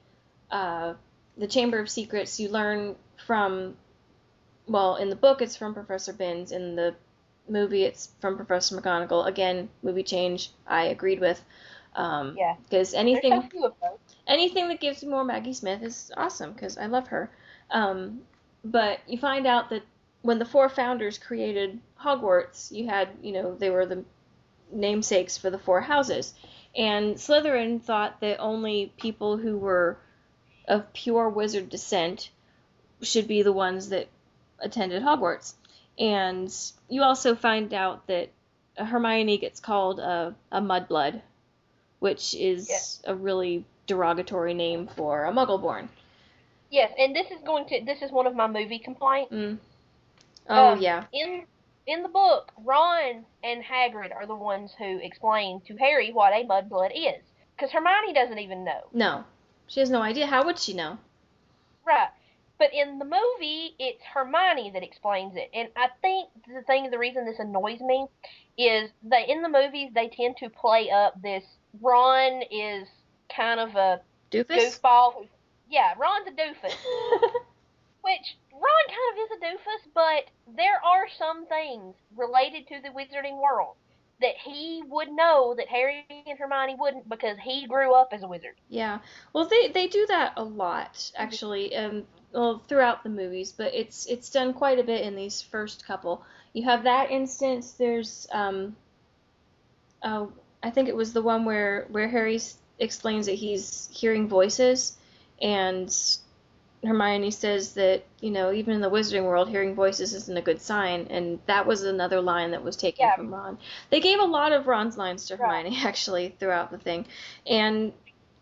the Chamber of Secrets, you learn from, well, in the book it's from Professor Binns, in the movie it's from Professor McGonagall. Again, movie change, I agreed with. Yeah. Because There's so anything few of those. that gives you more Maggie Smith is awesome, because I love her. But you find out that when the four founders created Hogwarts, you had, they were the namesakes for the four houses. And Slytherin thought that only people who were of pure wizard descent should be the ones that attended Hogwarts. And you also find out that Hermione gets called a mudblood, which is a really derogatory name for a Muggle-born. Yes, and this is one of my movie complaints. Yeah. In the book, Ron and Hagrid are the ones who explain to Harry what a mudblood is, because Hermione doesn't even know. No, she has no idea. How would she know? Right. But in the movie, it's Hermione that explains it. And I think the reason this annoys me is that in the movies, they tend to play up this Ron is kind of a Doofus? goofball. Yeah, Ron's a doofus. Which, Ron kind of is a doofus, but there are some things related to the wizarding world that he would know that Harry and Hermione wouldn't, because he grew up as a wizard. Yeah. Well, they do that a lot, actually, throughout the movies, but it's done quite a bit in these first couple. You have that instance. There's I think it was the one where Harry explains that he's hearing voices, and Hermione says that, even in the wizarding world, hearing voices isn't a good sign, and that was another line that was taken from Ron. They gave a lot of Ron's lines to Hermione, actually, throughout the thing. And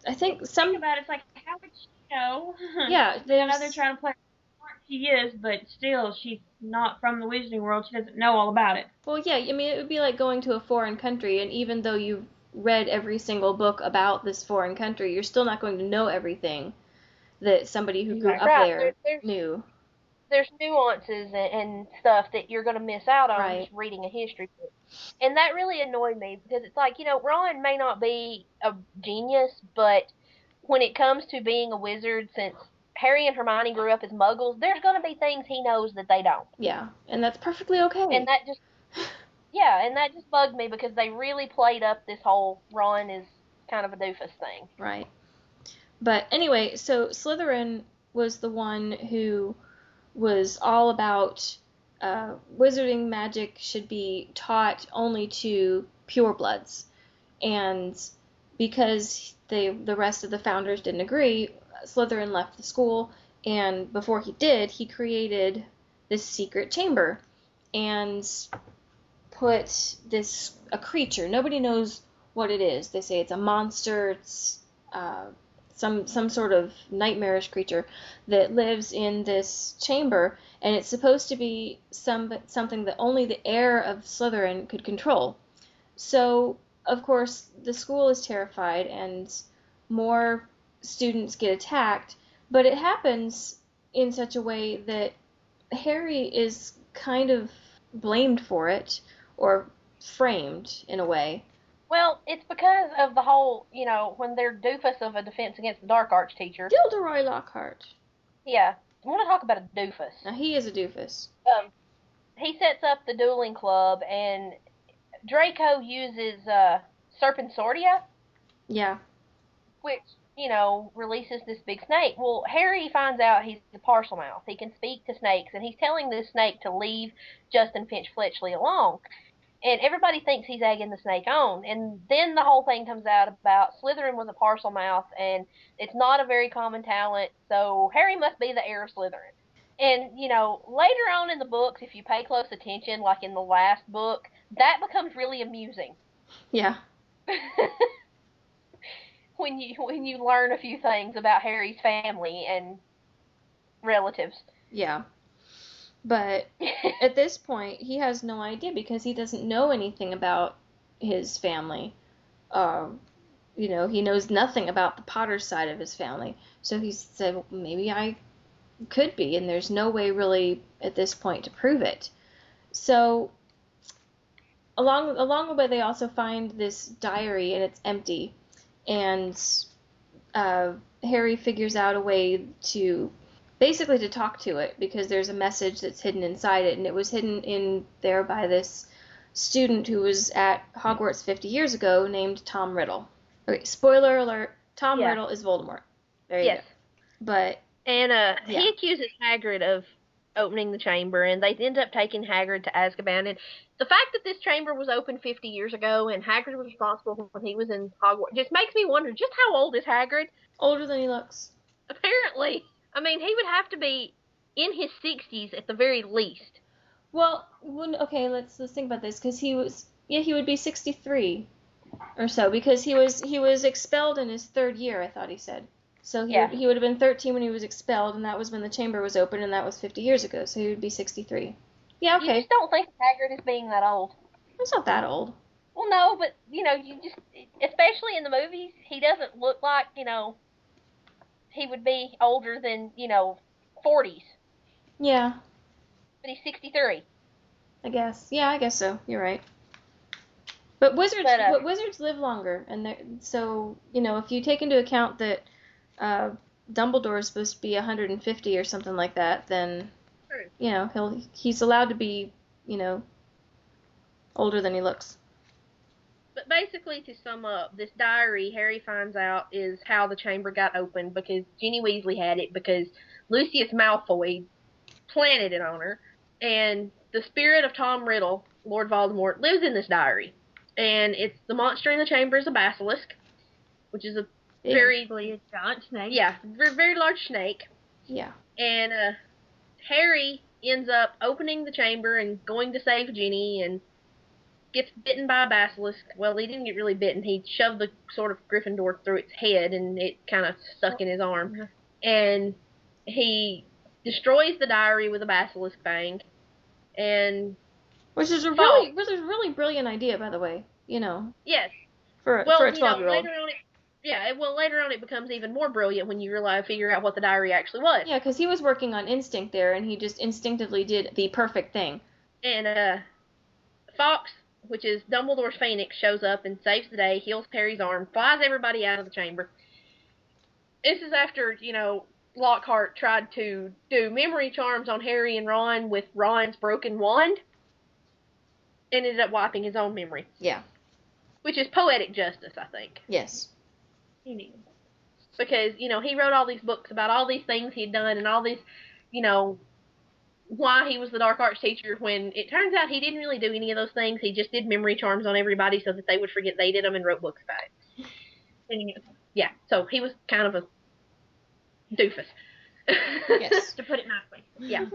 I think Think about it, it's like, how would she know? Yeah, I know they're trying to play smart she is, but still, she's not from the wizarding world. She doesn't know all about it. Well, yeah, I mean, it would be like going to a foreign country, and even though you've read every single book about this foreign country, you're still not going to know everything that somebody who grew up there knew. There's nuances and stuff that you're going to miss out on just reading a history book. And that really annoyed me, because it's like, Ron may not be a genius, but when it comes to being a wizard, since Harry and Hermione grew up as muggles, there's going to be things he knows that they don't. Yeah, and that's perfectly okay. And that just bugged me, because they really played up this whole Ron is kind of a doofus thing. Right. But anyway, so Slytherin was the one who was all about wizarding magic should be taught only to purebloods. And because the rest of the founders didn't agree, Slytherin left the school, and before he did, he created this secret chamber and put a creature. Nobody knows what it is. They say it's a monster, it's some sort of nightmarish creature that lives in this chamber, and it's supposed to be something that only the heir of Slytherin could control. So, of course, the school is terrified, and more students get attacked, but it happens in such a way that Harry is kind of blamed for it, or framed in a way. Well, it's because of the whole, when they're doofus of a Defense Against the Dark Arts teacher. Gilderoy Lockhart. Yeah. I want to talk about a doofus. Now, he is a doofus. He sets up the dueling club, and Draco uses Serpensortia. Yeah. Which, releases this big snake. Well, Harry finds out he's a Parselmouth. He can speak to snakes, and he's telling this snake to leave Justin Finch Fletchley alone. And everybody thinks he's egging the snake on. And then the whole thing comes out about Slytherin was a Parselmouth, and it's not a very common talent, so Harry must be the heir of Slytherin. And, later on in the books, if you pay close attention, like in the last book, that becomes really amusing. Yeah. when you learn a few things about Harry's family and relatives. Yeah. But at this point, he has no idea, because he doesn't know anything about his family. He knows nothing about the Potter side of his family. So he said, well, maybe I could be, and there's no way really at this point to prove it. So along the way, they also find this diary, and it's empty. And Harry figures out a way to basically to talk to it because there's a message that's hidden inside it, and it was hidden in there by this student who was at Hogwarts 50 years ago named Tom Riddle. Okay, spoiler alert, Tom Riddle is Voldemort. There you go. But and he accuses Hagrid of opening the chamber, and they end up taking Hagrid to Azkaban. And the fact that this chamber was open 50 years ago and Hagrid was responsible when he was in Hogwarts just makes me wonder just how old is Hagrid? Older than he looks. Apparently. I mean, he would have to be in his 60s at the very least. Well, okay, let's think about this, because he would be 63 or so, because he was expelled in his 3rd year, I thought he said. So he would have been 13 when he was expelled, and that was when the chamber was open, and that was 50 years ago, so he would be 63. Yeah, okay. You just don't think Hagrid is being that old. He's not that old. Well, no, but, you just, especially in the movies, he doesn't look like, he would be older than, 40s. Yeah. But he's 63. I guess. Yeah, I guess so. You're right. But wizards live longer, and so, if you take into account that Dumbledore is supposed to be 150 or something like that, then, he's allowed to be, older than he looks. But basically, to sum up, this diary, Harry finds out, is how the chamber got opened, because Ginny Weasley had it, because Lucius Malfoy planted it on her, and the spirit of Tom Riddle, Lord Voldemort, lives in this diary. And it's the monster in the chamber is a basilisk, which is a very giant snake. Yeah, very large snake. Yeah. And Harry ends up opening the chamber and going to save Ginny and gets bitten by a basilisk. Well, he didn't get really bitten. He shoved the sort of Gryffindor through its head, and it kind of stuck in his arm. Mm-hmm. And he destroys the diary with a basilisk fang. And which is a really brilliant idea, by the way. Yes. For a 12-year-old. Later on it becomes even more brilliant when you figure out what the diary actually was. Yeah, because he was working on instinct there, and he just instinctively did the perfect thing. And Fox, which is Dumbledore's Phoenix, shows up and saves the day, heals Harry's arm, flies everybody out of the chamber. This is after, Lockhart tried to do memory charms on Harry and Ron with Ron's broken wand, and ended up wiping his own memory. Yeah. Which is poetic justice, I think. Yes. Because, he wrote all these books about all these things he'd done and all these, why he was the dark arts teacher, when it turns out he didn't really do any of those things. He just did memory charms on everybody so that they would forget they did them and wrote books about it. And, yeah, so he was kind of a doofus. Yes. To put it nicely. Yeah.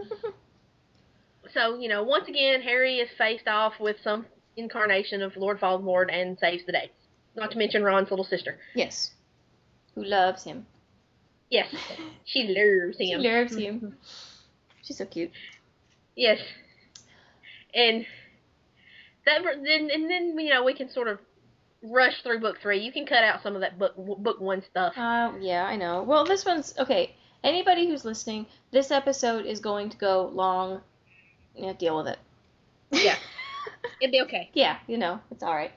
So, once again, Harry is faced off with some incarnation of Lord Voldemort and saves the day. Not to mention Ron's little sister. Yes. Who loves him. Yes. She loves him. She loves him. She's so cute. Yes. And then we can sort of rush through book 3. You can cut out some of that book 1 stuff. Yeah, I know. Well, this one's okay. Anybody who's listening, this episode is going to go long. Deal with it. Yeah. It'd be okay. Yeah, it's all right.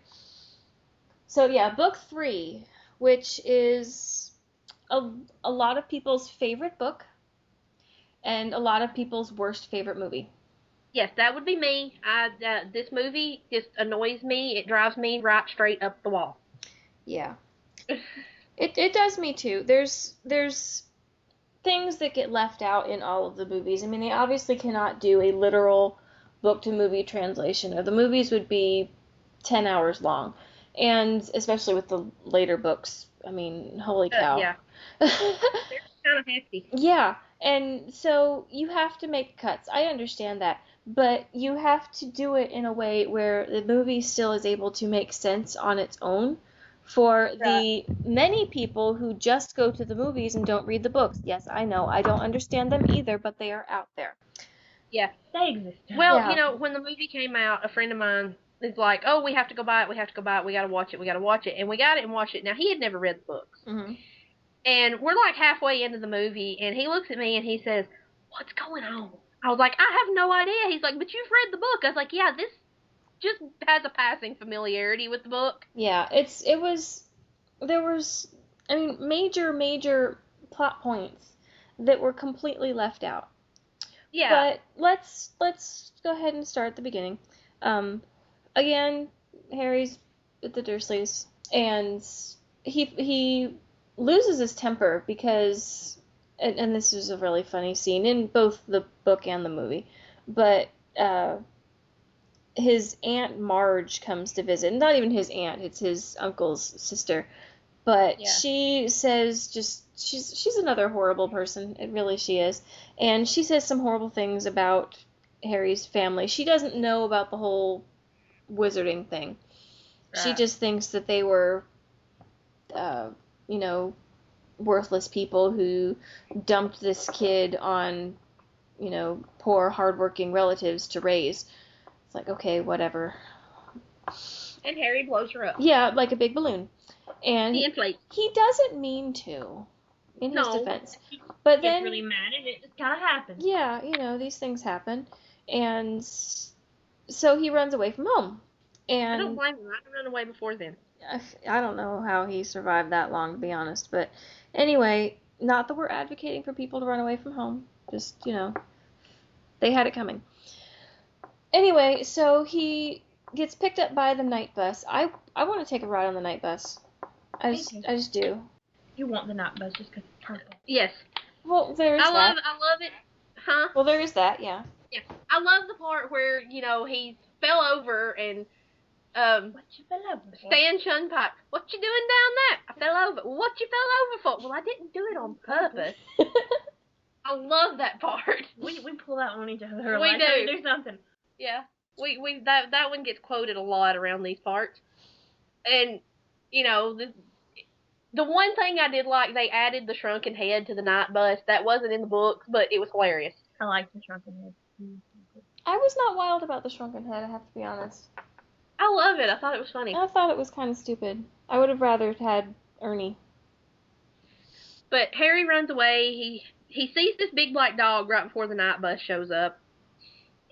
So yeah, book 3, which is a lot of people's favorite book, and a lot of people's worst favorite movie. Yes, that would be me. This movie just annoys me. It drives me right straight up the wall. Yeah. It does me too. There's things that get left out in all of the movies. I mean, they obviously cannot do a literal book-to-movie translation, or the movies would be 10 hours long. And especially with the later books, I mean, holy cow. Yeah. They're kind of hefty. Yeah, and so you have to make cuts. I understand that. But you have to do it in a way where the movie still is able to make sense on its own for the many people who just go to the movies and don't read the books. Yes, I know. I don't understand them either, but they are out there. Yeah. They exist. Well, yeah. When the movie came out, a friend of mine is like, oh, we have to go buy it, we gotta watch it. And we got it and watched it. Now, he had never read the books. Mm-hmm. And we're like halfway into the movie, and he looks at me and he says, what's going on? I was like, I have no idea. He's like, but you've read the book. I was like, yeah, this just has a passing familiarity with the book. Yeah, there was I mean, major plot points that were completely left out. Yeah. But let's go ahead and start at the beginning. Again, Harry's with the Dursleys, and he loses his temper because, and this is a really funny scene in both the book and the movie, but his Aunt Marge comes to visit. Not even his aunt, it's his uncle's sister. But she says she's another horrible person. She is. And she says some horrible things about Harry's family. She doesn't know about the whole wizarding thing. Right. She just thinks that they were, worthless people who dumped this kid on, poor, hardworking relatives to raise. It's like, okay, whatever. And Harry blows her up. Yeah, like a big balloon. And he inflates. He doesn't mean to, in his defense. But then gets really mad, and it just kind of happens. Yeah, these things happen. And so he runs away from home. And I don't blame him. I'd run away before then. I don't know how he survived that long, to be honest. But anyway, not that we're advocating for people to run away from home. Just, they had it coming. Anyway, so he gets picked up by the night bus. I want to take a ride on the night bus. I just do. You want the night bus just because it's purple. Yes. Well, there's that. I love it. Huh? Well, there is that, yeah. Yeah. I love the part where, he fell over and, what you fell over for? Stan Shunpike, what you doing down there? I fell over. What you fell over for? Well, I didn't do it on purpose. I love that part. We pull that on each other. We do something. Yeah. That one gets quoted a lot around these parts. And, the one thing I did like, they added the shrunken head to the night bus. That wasn't in the books, but it was hilarious. I like the shrunken head. I was not wild about the shrunken head, I have to be honest. I love it. I thought it was funny. I thought it was kind of stupid. I would have rather had Ernie. But Harry runs away. He sees this big black dog right before the night bus shows up.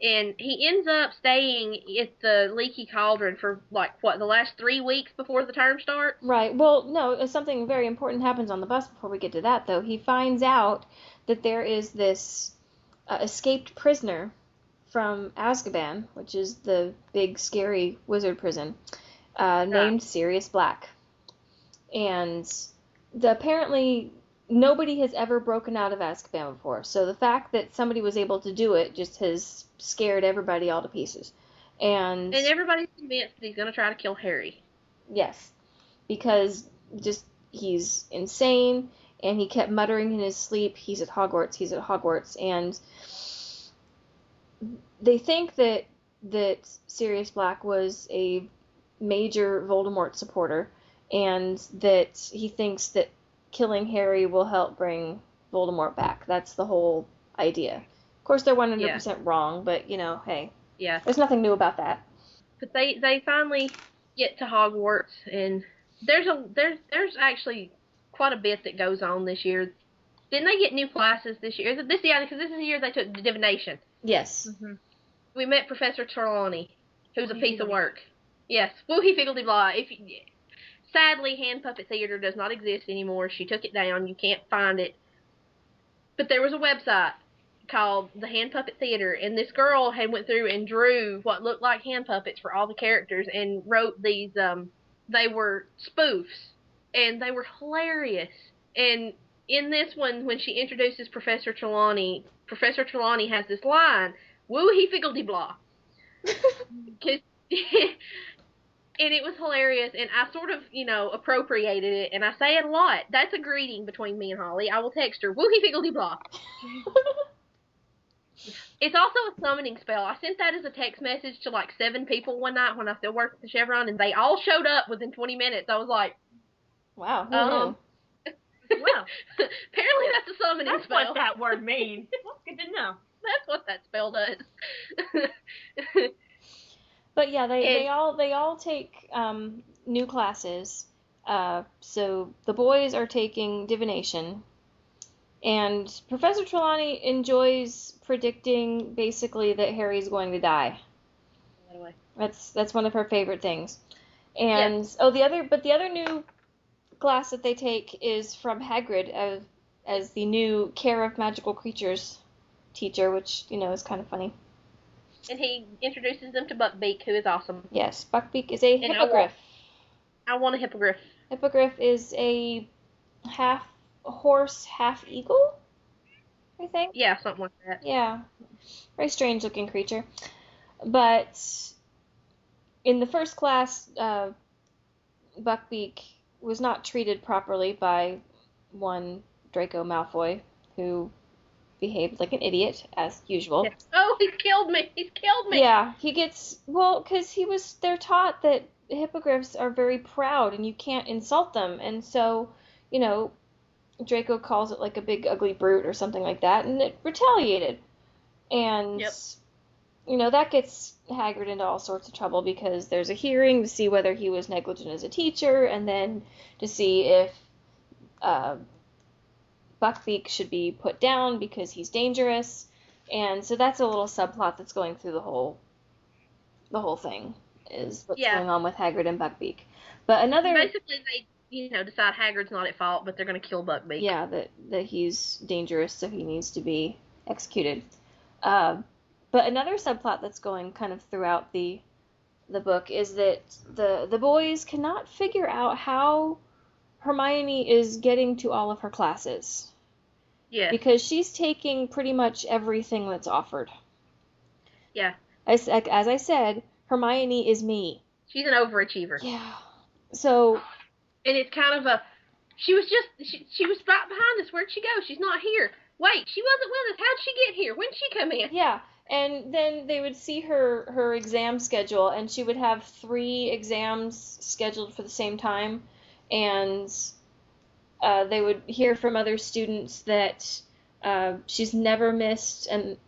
And he ends up staying at the Leaky Cauldron for, the last 3 weeks before the term starts? Right. Well, no, something very important happens on the bus before we get to that, though. He finds out that there is this escaped prisoner from Azkaban, which is the big, scary wizard prison, named Sirius Black. And apparently nobody has ever broken out of Azkaban before. So the fact that somebody was able to do it just has scared everybody all to pieces. And everybody's convinced that he's going to try to kill Harry. Yes. Because he's insane, and he kept muttering in his sleep, he's at Hogwarts, and they think that Sirius Black was a major Voldemort supporter, and that he thinks that killing Harry will help bring Voldemort back. That's the whole idea. Of course, they're 100% wrong, but, hey. Yeah. There's nothing new about that. But they finally get to Hogwarts, and there's actually quite a bit that goes on this year. Didn't they get new classes this year? Because this is the year they took divination. Yes. Mm-hmm. We met Professor Trelawney, who's a piece of work. Yes. Woohee figgledy blah. Sadly, Hand Puppet Theater does not exist anymore. She took it down. You can't find it. But there was a website called the Hand Puppet Theater, and this girl had went through and drew what looked like hand puppets for all the characters and wrote these, they were spoofs, and they were hilarious. And in this one, when she introduces Professor Trelawney has this line, woo-hee figgledy blah. And it was hilarious, and I sort of, appropriated it, and I say it a lot. That's a greeting between me and Holly. I will text her, woo-hee figgledy blah. It's also a summoning spell. I sent that as a text message to 7 people one night when I still worked at the Chevron, and they all showed up within 20 minutes. I was like, wow, who knew? Well, apparently that's a summoning spell. That's what that word means. Well, good to know. That's what that spell does. But yeah, they all take new classes. So the boys are taking divination, and Professor Trelawney enjoys predicting basically that Harry's going to die. That's one of her favorite things. And the other new class that they take is from Hagrid as the new Care of Magical Creatures teacher, which, is kind of funny. And he introduces them to Buckbeak, who is awesome. Yes, Buckbeak is a And hippogriff. I want a hippogriff. Hippogriff is a half horse, half eagle, I think. Yeah, something like that. Yeah, very strange looking creature. But in the first class, Buckbeak was not treated properly by one Draco Malfoy, who behaved like an idiot, as usual. Yeah. Oh, he's killed me! He's killed me! Yeah, he gets, well, because they're taught that hippogriffs are very proud and you can't insult them, and so, Draco calls it like a big ugly brute or something like that, and it retaliated. And, Yep. That gets Hagrid into all sorts of trouble because there's a hearing to see whether he was negligent as a teacher, and then to see if Buckbeak should be put down because he's dangerous. And so that's a little subplot that's going through the whole thing, is what's going on with Hagrid and Buckbeak. But another... Basically, they, decide Hagrid's not at fault, but they're going to kill Buckbeak. Yeah, that he's dangerous, so he needs to be executed. But another subplot that's going kind of throughout the book is that the boys cannot figure out how Hermione is getting to all of her classes. Yeah. Because she's taking pretty much everything that's offered. Yeah. As I said, Hermione is me. She's an overachiever. Yeah. So... And it's kind of she was right behind us. Where'd she go? She's not here. Wait, she wasn't with us. How'd she get here? When'd she come in? Yeah. And then they would see her exam schedule, and she would have 3 exams scheduled for the same time, and they would hear from other students that she's never missed an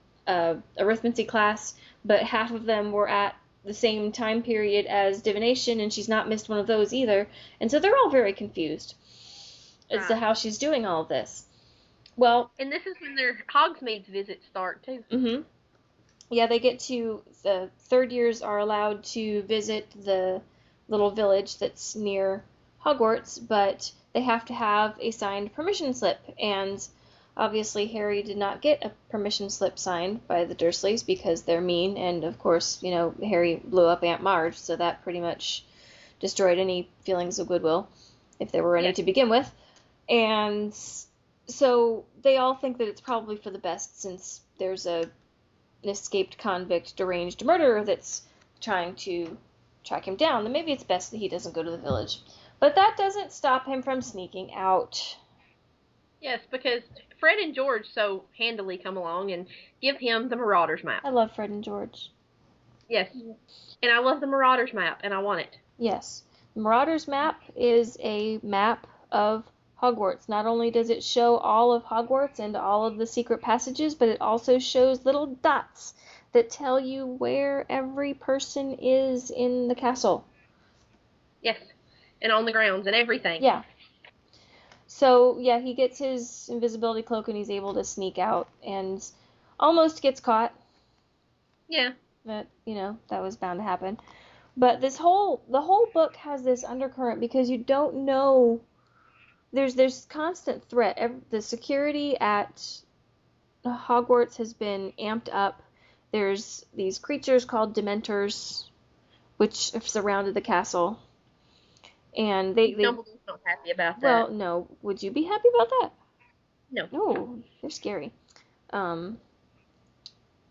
arithmetic class, but half of them were at the same time period as divination, and she's not missed one of those either. And so they're all very confused as to how she's doing all of this. Well... And this is when their Hogsmeade visits start, too. Mm-hmm. Yeah, they get to... The third years are allowed to visit the little village that's near Hogwarts, but they have to have a signed permission slip, and obviously Harry did not get a permission slip signed by the Dursleys because they're mean, and of course, Harry blew up Aunt Marge, so that pretty much destroyed any feelings of goodwill, if there were any to begin with. And so they all think that it's probably for the best, since there's an escaped convict deranged murderer that's trying to track him down, then maybe it's best that he doesn't go to the village. But that doesn't stop him from sneaking out. Yes, because Fred and George so handily come along and give him the Marauders map. I love Fred and George. Yes. And I love the Marauders map, and I want it. Yes. The Marauders map is a map of Hogwarts. Not only does it show all of Hogwarts and all of the secret passages, but it also shows little dots that tell you where every person is in the castle. Yes. And on the grounds and everything. Yeah. So, yeah, he gets his invisibility cloak and he's able to sneak out and almost gets caught. Yeah. But, that was bound to happen. But the whole book has this undercurrent because you don't know. There's constant threat. The security at Hogwarts has been amped up. There's these creatures called Dementors, which have surrounded the castle. And Dumbledore's not happy about that. Well, no. Would you be happy about that? No. No, they're scary.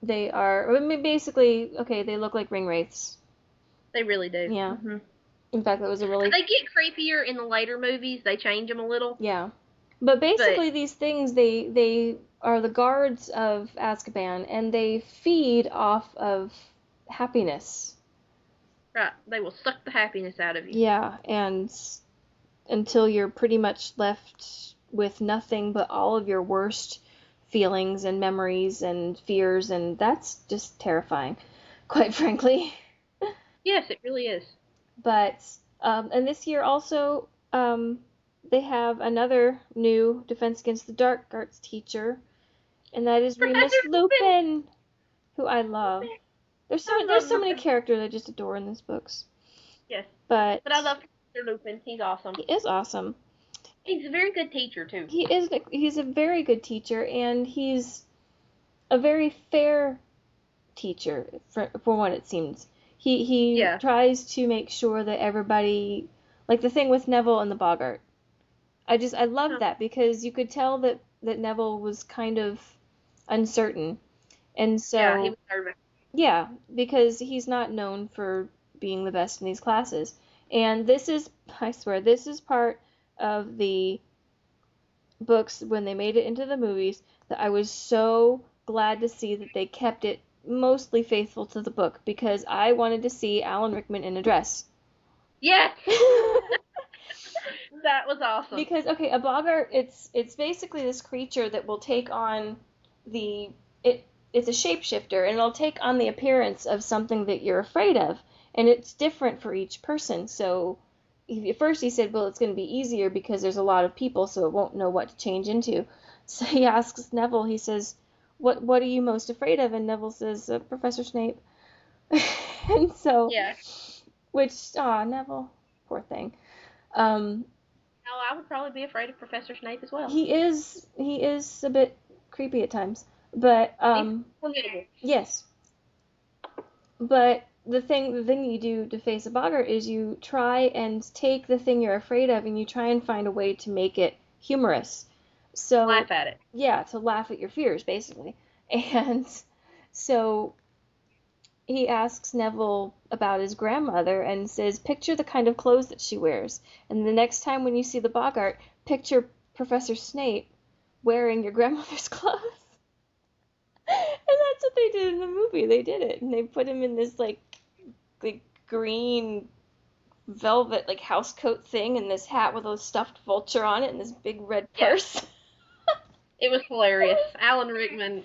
They are, basically, okay, they look like ring wraiths. They really do. Yeah. Mm-hmm. In fact, that was a really... They get creepier in the later movies. They change them a little. Yeah. But basically, these things, they are the guards of Azkaban, and they feed off of happiness. Right. They will suck the happiness out of you. Yeah, and until you're pretty much left with nothing but all of your worst feelings and memories and fears, and that's just terrifying, quite frankly. Yes, it really is. But, and this year also, they have another new Defense Against the Dark Arts teacher, and that is Remus Lupin, who I love. There's so many characters I just adore in these books. Yes. But I love Mr. Lupin. He's awesome. He is awesome. He's a very good teacher, too. He's a very good teacher, and he's a very fair teacher, for what it seems. He tries to make sure that everybody, like the thing with Neville and the Boggart. I love that, because you could tell that Neville was kind of uncertain. And so, Yeah, he was nervous. yeah, because he's not known for being the best in these classes. And this is, I swear, this is part of the books when they made it into the movies that I was so glad to see that they kept it mostly faithful to the book, because I wanted to see Alan Rickman in a dress. Yes! That was awesome. Because, okay, a boggart, it's basically this creature that will take on it's a shapeshifter, and it'll take on the appearance of something that you're afraid of, and it's different for each person. So at first he said, well, it's going to be easier because there's a lot of people, so it won't know what to change into. So he asks Neville, he says, what are you most afraid of? And Neville says, Professor Snape. And so, yeah. Which, Neville, poor thing. I would probably be afraid of Professor Snape as well. He is a bit creepy at times, but formidable. Yes. But the thing you do to face a boggart is you try and take the thing you're afraid of, and you try and find a way to make it humorous. So laugh at it. Yeah, to laugh at your fears, basically. And so he asks Neville about his grandmother and says, picture the kind of clothes that she wears. And the next time when you see the boggart, picture Professor Snape wearing your grandmother's clothes. And that's what they did in the movie. They did it. And they put him in this, like green velvet, like, house coat thing, and this hat with a stuffed vulture on it, and this big red purse. Yeah. It was hilarious. Alan Rickman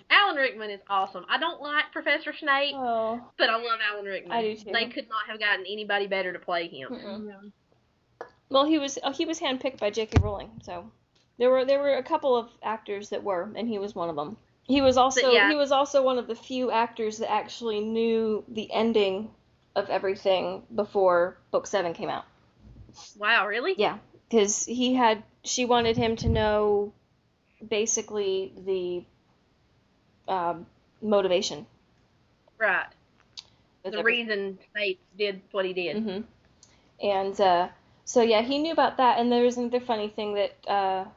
is awesome. I don't like Professor Snape, but I love Alan Rickman. I do too. They could not have gotten anybody better to play him. Mm-mm. Well, he was handpicked by J.K. Rowling, so there were a couple of actors that were, and he was one of them. He was also one of the few actors that actually knew the ending of everything before Book 7 came out. Wow, really? Yeah, because she wanted him to know basically the motivation. Right. The reason Snape did what he did. Mm-hmm. And so yeah, he knew about that. And there was another funny thing that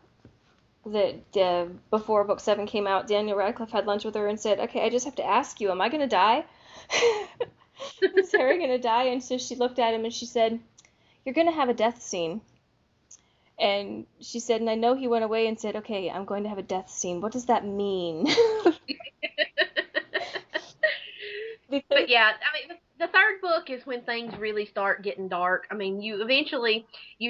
before Book 7 came out, Daniel Radcliffe had lunch with her and said, "Okay, I just have to ask you, am I going to die? Is Harry going to die?" And so she looked at him and she said, "You're going to have a death scene." And she said, and I know he went away and said, "Okay, I'm going to have a death scene. What does that mean?" But yeah, I mean, the third book is when things really start getting dark. I mean, you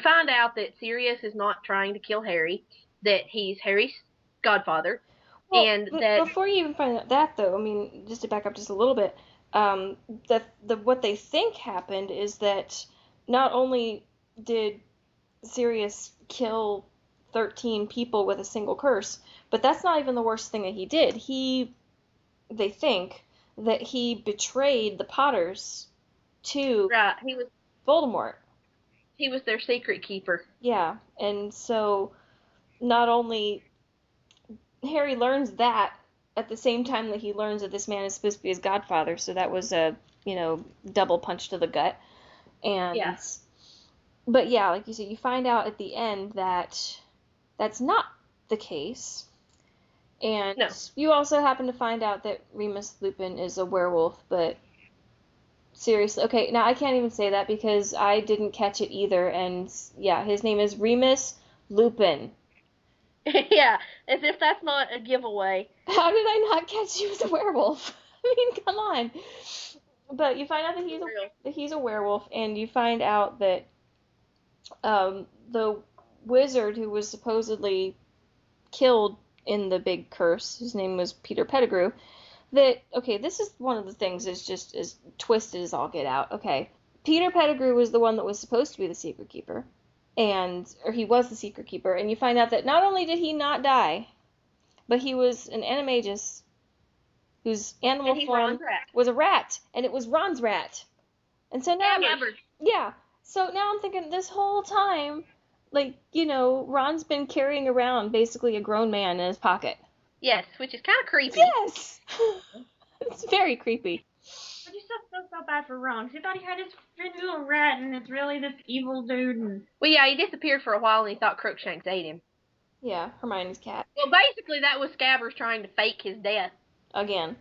find out that Sirius is not trying to kill Harry, that he's Harry's godfather. Well, and that before you even find out that, though, I mean, just to back up just a little bit, what they think happened is that not only did Sirius kill 13 people with a single curse, but that's not even the worst thing that he did. They think that he betrayed the Potters to Voldemort. He was their secret keeper. Yeah, and so not only Harry learns that at the same time that he learns that this man is supposed to be his godfather, so that was a, double punch to the gut. And yes. But yeah, like you said, you find out at the end that that's not the case. And you also happen to find out that Remus Lupin is a werewolf, but seriously, okay, now I can't even say that because I didn't catch it either, and yeah, his name is Remus Lupin. Yeah, as if that's not a giveaway. How did I not catch he was a werewolf? I mean, come on. But you find out that he's a werewolf, and you find out that the wizard who was supposedly killed in the big curse, his name was Peter Pettigrew, this is one of the things that's just as twisted as all get out. Okay, Peter Pettigrew was the one that was supposed to be the secret keeper, or he was the secret keeper, and you find out that not only did he not die, but he was an animagus whose animal form was a rat, and it was Ron's rat. And so now so now I'm thinking this whole time Like, Ron's been carrying around basically a grown man in his pocket. Yes, which is kind of creepy. Yes! It's very creepy. I just feel so bad for Ron, 'cause he thought he had his friendly little rat, and it's really this evil dude. And Well, yeah, he disappeared for a while, and he thought Crookshanks ate him. Yeah, Hermione's cat. Well, basically, that was Scabbers trying to fake his death. Again,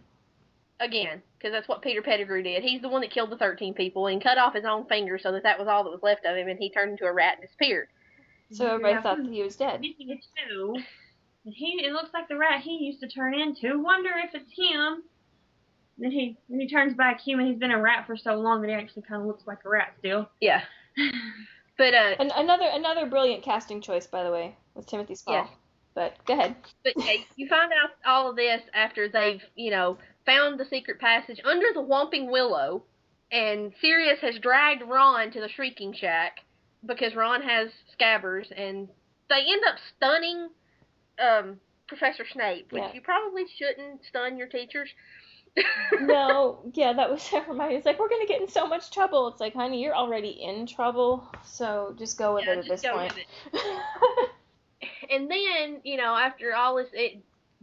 Because that's what Peter Pettigrew did. He's the one that killed the 13 people and cut off his own finger so that was all that was left of him, and he turned into a rat and disappeared. So everybody thought that he was dead. missing a toe, and it looks like the rat he used to turn into. Wonder if it's him. Then he turns back human. He's been a rat for so long that he actually kind of looks like a rat still. Yeah. But And another brilliant casting choice, by the way, with Timothy Spall. Yes. But go ahead. But yeah, you find out all of this after they've, found the secret passage under the Whomping Willow, and Sirius has dragged Ron to the Shrieking Shack because Ron has Scabbers, and they end up stunning Professor Snape, which you probably shouldn't stun your teachers. No, yeah, that was Hermione's like, we're going to get in so much trouble. It's like, honey, you're already in trouble, so just go with it at this point. And then, after all this,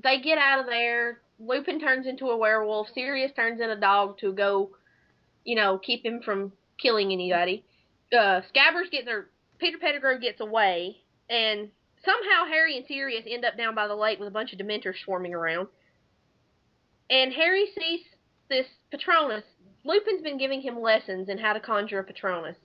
they get out of there. Lupin turns into a werewolf. Sirius turns in a dog to go, keep him from killing anybody. Scabbers Peter Pettigrew gets away, and somehow Harry and Sirius end up down by the lake with a bunch of Dementors swarming around. And Harry sees this Patronus. Lupin's been giving him lessons in how to conjure a Patronus.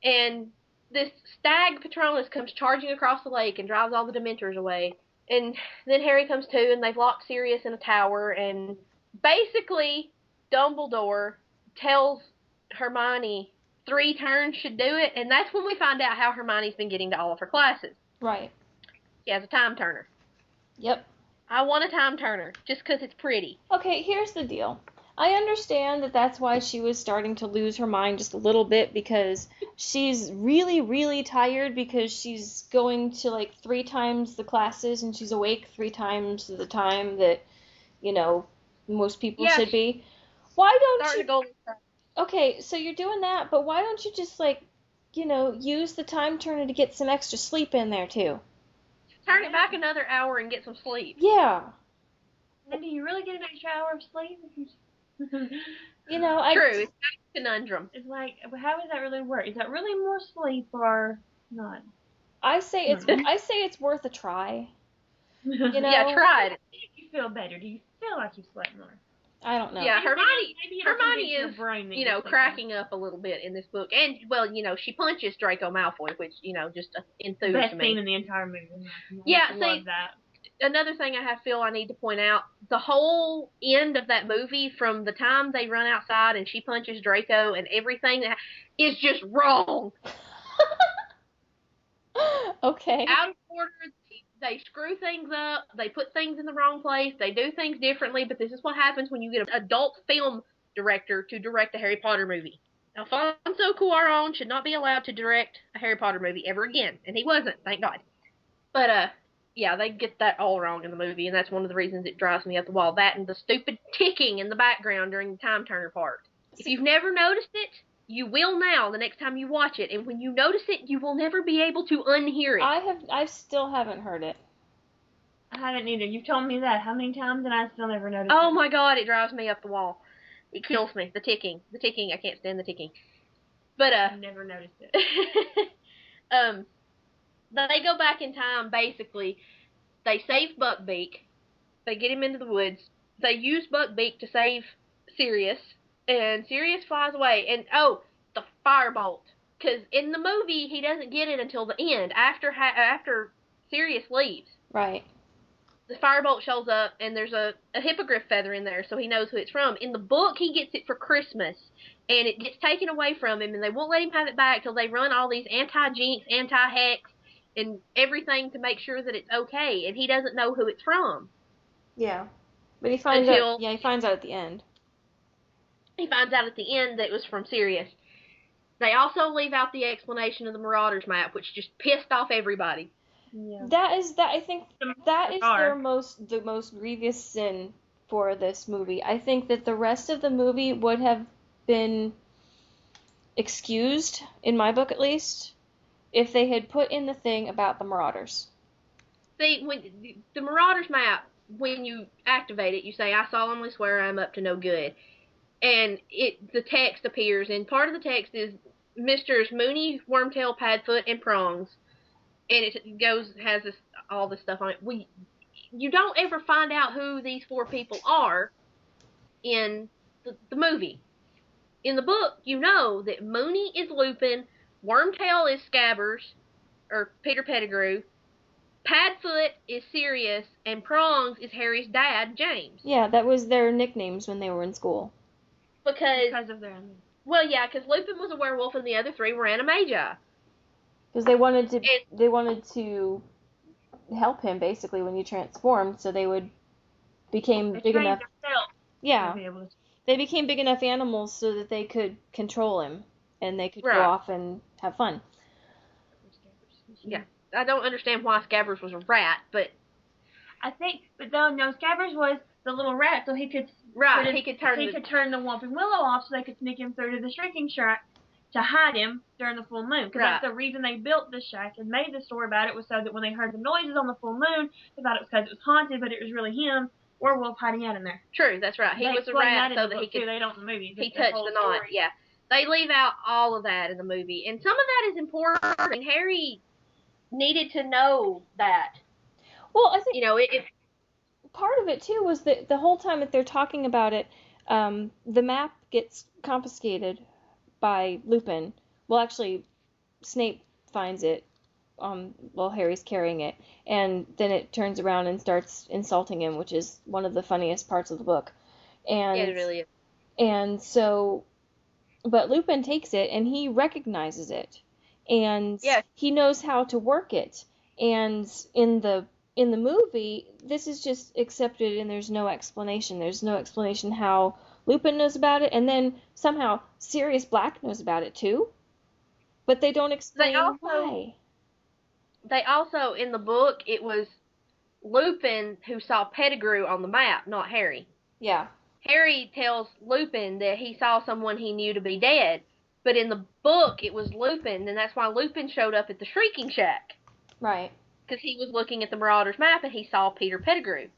And this stag Patronus comes charging across the lake and drives all the Dementors away. And then Harry comes to, and they've locked Sirius in a tower. And basically, Dumbledore tells Hermione 3 turns should do it. And that's when we find out how Hermione's been getting to all of her classes. Right. She has a time turner. Yep. I want a time turner, just because it's pretty. Okay, here's the deal. I understand that that's why she was starting to lose her mind just a little bit, because she's really, really tired because she's going to 3 times the classes and she's awake 3 times the time that, most people should be. Why don't you... Okay, so you're doing that, but why don't you just, use the time turner to get some extra sleep in there, too? Turn it back another hour and get some sleep. Yeah. And do you really get an extra hour of sleep? True, it's a conundrum. It's like, how does that really work? Is that really more sleep or not? I say it's worth a try. Yeah, try it. Do you feel better? Do you feel like you slept more? I don't know. Yeah, Hermione is, brain cracking up a little bit in this book. And, well, she punches Draco Malfoy, which, just enthused me. Best scene in the entire movie. Yeah, love that. Another thing I need to point out, the whole end of that movie, from the time they run outside and she punches Draco and everything, is just wrong. Okay. Out of order. They screw things up, they put things in the wrong place, they do things differently, but this is what happens when you get an adult film director to direct a Harry Potter movie. Alfonso Cuarón should not be allowed to direct a Harry Potter movie ever again, and he wasn't, thank God. But, yeah, they get that all wrong in the movie, and that's one of the reasons it drives me up the wall. That and the stupid ticking in the background during the time turner part. If you've never noticed it, you will now the next time you watch it, and when you notice it, you will never be able to unhear it. I still haven't heard it. I haven't either. You've told me that how many times, and I still never noticed Oh it. my God, it drives me up the wall. It kills me. The ticking, I can't stand the ticking. But I've never noticed it. They go back in time. Basically, they save Buckbeak. They get him into the woods. They use Buckbeak to save Sirius. And Sirius flies away. And, the firebolt. Because in the movie, he doesn't get it until the end, after Sirius leaves. Right. The firebolt shows up, and there's a hippogriff feather in there, so he knows who it's from. In the book, he gets it for Christmas, and it gets taken away from him, and they won't let him have it back till they run all these anti-jinx, anti-hex, and everything to make sure that it's okay, and he doesn't know who it's from. Yeah. But he finds out. Yeah, he finds out at the end. He finds out at the end that it was from Sirius. They also leave out the explanation of the Marauders map, which just pissed off everybody. Yeah. I think that is the most grievous sin for this movie. I think that the rest of the movie would have been excused, in my book at least, if they had put in the thing about the Marauders. See, when the Marauders map, when you activate it, you say, "I solemnly swear I'm up to no good," and the text appears, and part of the text is Misters Mooney, Wormtail, Padfoot, and Prongs, and it has all this stuff on it. You don't ever find out who these 4 people are in the movie. In the book, you know that Mooney is Lupin, Wormtail is Scabbers, or Peter Pettigrew, Padfoot is Sirius, and Prongs is Harry's dad, James. Yeah, that was their nicknames when they were in school. Because of their... Well, yeah, because Lupin was a werewolf and the other 3 were animagi. Because they wanted to help him, basically, when you transformed, so they became big enough. Yeah. They became big enough animals so that they could control him, and they could go off and have fun. Yeah. I don't understand why Scabbers was a rat, but... No, Scabbers was the little rat, so he could... Right, he could turn the Whomping Willow off so they could sneak him through to the Shrinking Shack to hide him during the full moon. Because that's the reason they built the shack and made the story about it, was so that when they heard the noises on the full moon, they thought it was because it was haunted, but it was really him, werewolf, hiding out in there. True, that's right. He was a rat so that he could... They don't in the movie. He touched the knot, yeah. They leave out all of that in the movie. And some of that is important, and Harry needed to know that. Well, I think... it part of it, too, was that the whole time that they're talking about it, the map gets confiscated by Lupin. Well, actually, Snape finds it while Harry's carrying it, and then it turns around and starts insulting him, which is one of the funniest parts of the book. And, yeah, it really is. And so, but Lupin takes it, and he recognizes it, and he knows how to work it. And in the movie, this is just accepted, and there's no explanation. There's no explanation how Lupin knows about it, and then somehow Sirius Black knows about it too. But they don't explain why. They also, in the book, it was Lupin who saw Pettigrew on the map, not Harry. Yeah. Harry tells Lupin that he saw someone he knew to be dead, but in the book, it was Lupin, and that's why Lupin showed up at the Shrieking Shack. Right. Because he was looking at the Marauders map, and he saw Peter Pettigrew.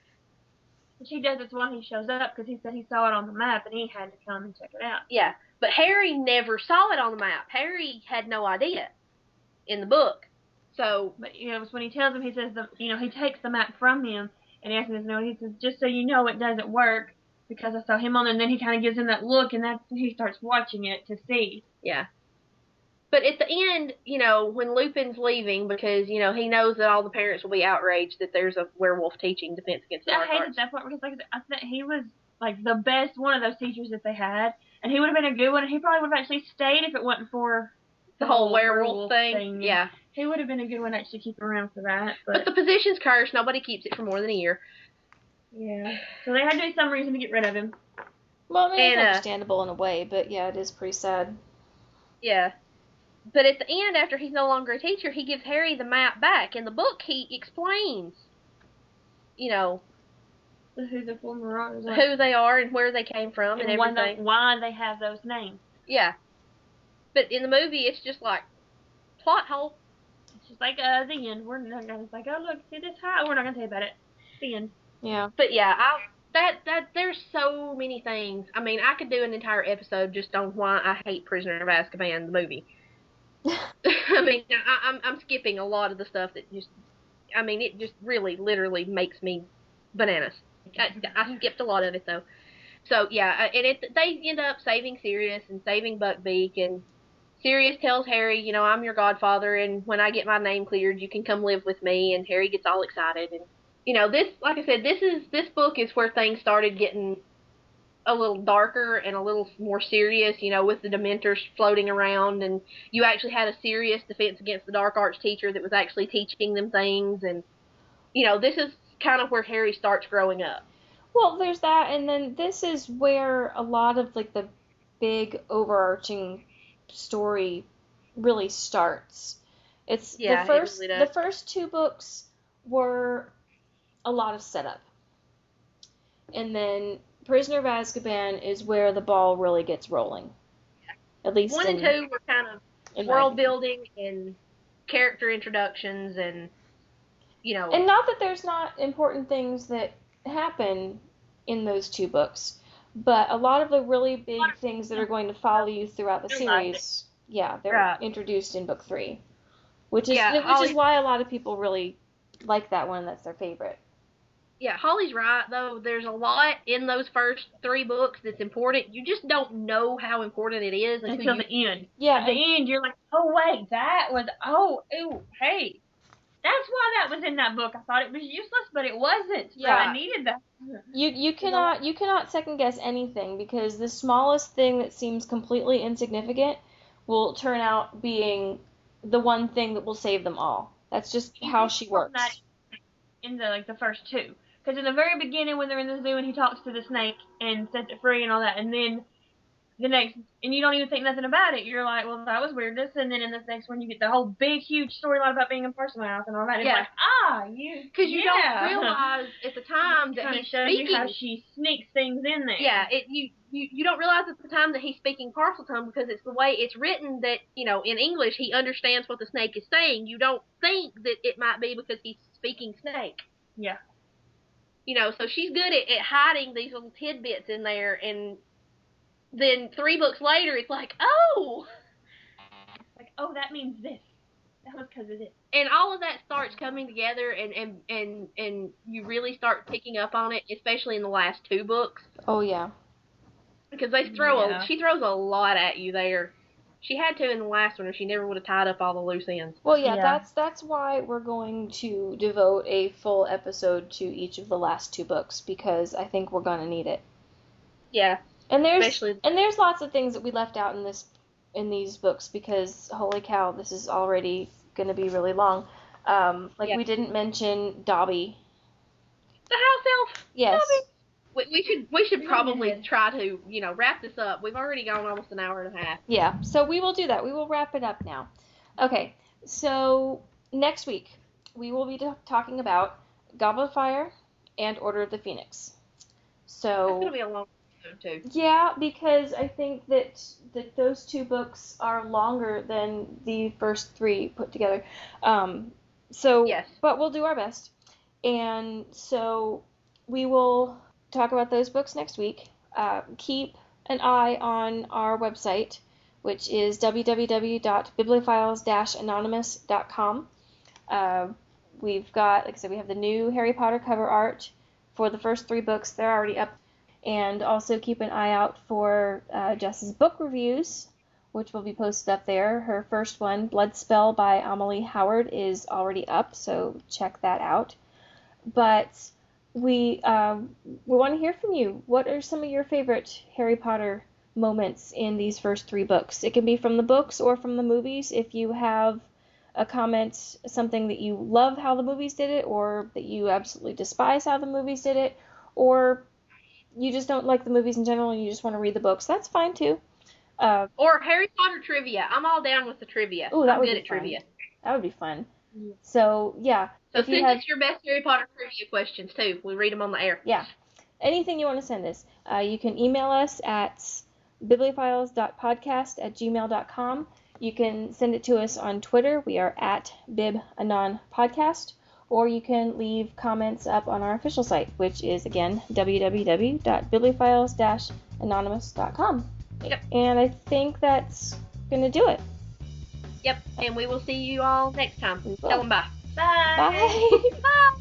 Which he does, that's why he shows up, because he said he saw it on the map, and he had to come and check it out. Yeah, but Harry never saw it on the map. Harry had no idea in the book. So, but when he tells him, he says, he takes the map from him, and he asks him, he says, just so you know, it doesn't work, because I saw him on it, and then he kind of gives him that look, and that's when he starts watching it to see. Yeah. But at the end, when Lupin's leaving, because, he knows that all the parents will be outraged that there's a werewolf teaching defense against the dark arts. I hated that part, because I thought he was, the best one of those teachers that they had, and he would have been a good one, and he probably would have actually stayed if it wasn't for the whole werewolf thing. Yeah. He would have been a good one to actually keep around for that. But the position's cursed. Nobody keeps it for more than a year. Yeah. So they had to do some reason to get rid of him. Well, I mean, it's understandable in a way, but yeah, it is pretty sad. Yeah. But at the end, after he's no longer a teacher, he gives Harry the map back. In the book, he explains, who the full Marauders are. Who they are and where they came from and everything. Why they have those names. Yeah. But in the movie, it's just like, plot hole. It's just like, the end. We're not going to oh, look, see this high? We're not going to tell you about it. The end. Yeah. But yeah, there's so many things. I mean, I could do an entire episode just on why I hate Prisoner of Azkaban, the movie. I mean, I'm skipping a lot of the stuff that it just really, literally makes me bananas. I skipped a lot of it, though. So, yeah, and they end up saving Sirius and saving Buckbeak, and Sirius tells Harry, I'm your godfather, and when I get my name cleared, you can come live with me, and Harry gets all excited, and, this, like I said, this book is where things started getting a little darker and a little more serious, with the Dementors floating around, and you actually had a serious defense against the dark arts teacher that was actually teaching them things, and, this is kind of where Harry starts growing up. Well, there's that, and then this is where a lot of, the big overarching story really starts. It's the first 2 books were a lot of setup. And then Prisoner of Azkaban is where the ball really gets rolling. At least 1 and 2 were kind of world building and character introductions and, And not that there's not important things that happen in those 2 books, but a lot of the really big things that are going to follow you throughout the series, they're introduced in book 3, which is why a lot of people really like that one. That's their favorite. Yeah, Holly's right, though. There's a lot in those first 3 books that's important. You just don't know how important it is until the end. Yeah. At the end, you're like, oh, wait, that was, hey. That's why that was in that book. I thought it was useless, but it wasn't. Yeah. I needed that. You cannot second guess anything, because the smallest thing that seems completely insignificant will turn out being the one thing that will save them all. That's just how she works. That in the first 2. Because in the very beginning, when they're in the zoo and he talks to the snake and sets it free and all that, and then the next, and you don't even think nothing about it. You're like, well, that was weirdness. And then in this next one, you get the whole big, huge storyline about being in Person House and all that. Yeah. It's like, because you don't realize at the time that he's speaking. You how she sneaks things in there. Yeah, you don't realize at the time that he's speaking Parseltongue, because it's the way it's written that, in English, he understands what the snake is saying. You don't think that it might be because he's speaking snake. Yeah. So she's good at hiding these little tidbits in there, and then 3 books later, it's like, oh! Like, oh, that means this. That was because of this. And all of that starts coming together, and you really start picking up on it, especially in the last 2 books. Oh, yeah. Because she throws a lot at you there. She had to in the last one, or she never would have tied up all the loose ends. Well, that's why we're going to devote a full episode to each of the last 2 books, because I think we're going to need it. Yeah. And there's lots of things that we left out in these books, because holy cow, this is already going to be really long. We didn't mention Dobby. The house elf. Yes. Dobby. We should probably try to, wrap this up. We've already gone almost an hour and a half. Yeah, so we will do that. We will wrap it up now. Okay, so next week we will be talking about Goblet of Fire and Order of the Phoenix. So that's going to be a long episode too. Yeah, because I think that those 2 books are longer than the first 3 put together. Yes. But we'll do our best. And so we will talk about those books next week. Keep an eye on our website, which is www.bibliophiles-anonymous.com. We've got, like I said, we have the new Harry Potter cover art for the first 3 books. They're already up. And also keep an eye out for Jess's book reviews, which will be posted up there. Her first one, Bloodspell by Amelie Howard, is already up, so check that out. But we want to hear from you. What are some of your favorite Harry Potter moments in these first 3 books? It can be from the books or from the movies. If you have a comment, something that you love how the movies did it, or that you absolutely despise how the movies did it, or you just don't like the movies in general and you just want to read the books, that's fine too. Or Harry Potter trivia. I'm all down with the trivia. I'm good at trivia. That would be fun. So, yeah. So send us your best Harry Potter trivia questions too. We read them on the air. Yeah. Anything you want to send us. You can email us at bibliophiles.podcast@gmail.com. You can send it to us on Twitter. We are at BibAnonPodcast. Or you can leave comments up on our official site, which is, again, www.bibliophiles-anonymous.com. Yep. And I think that's going to do it. Yep. And we will see you all next time. Tell them bye. Bye. Bye. Bye.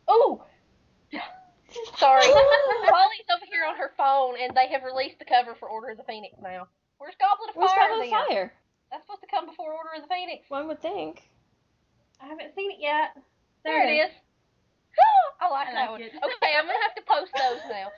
Oh! Sorry. Holly's over here on her phone, and they have released the cover for Order of the Phoenix now. Where's Goblet of Fire? Where's Goblet of Fire? That's supposed to come before Order of the Phoenix. One would think. I haven't seen it yet. There it is. I like that one. Okay, I'm going to have to post those now.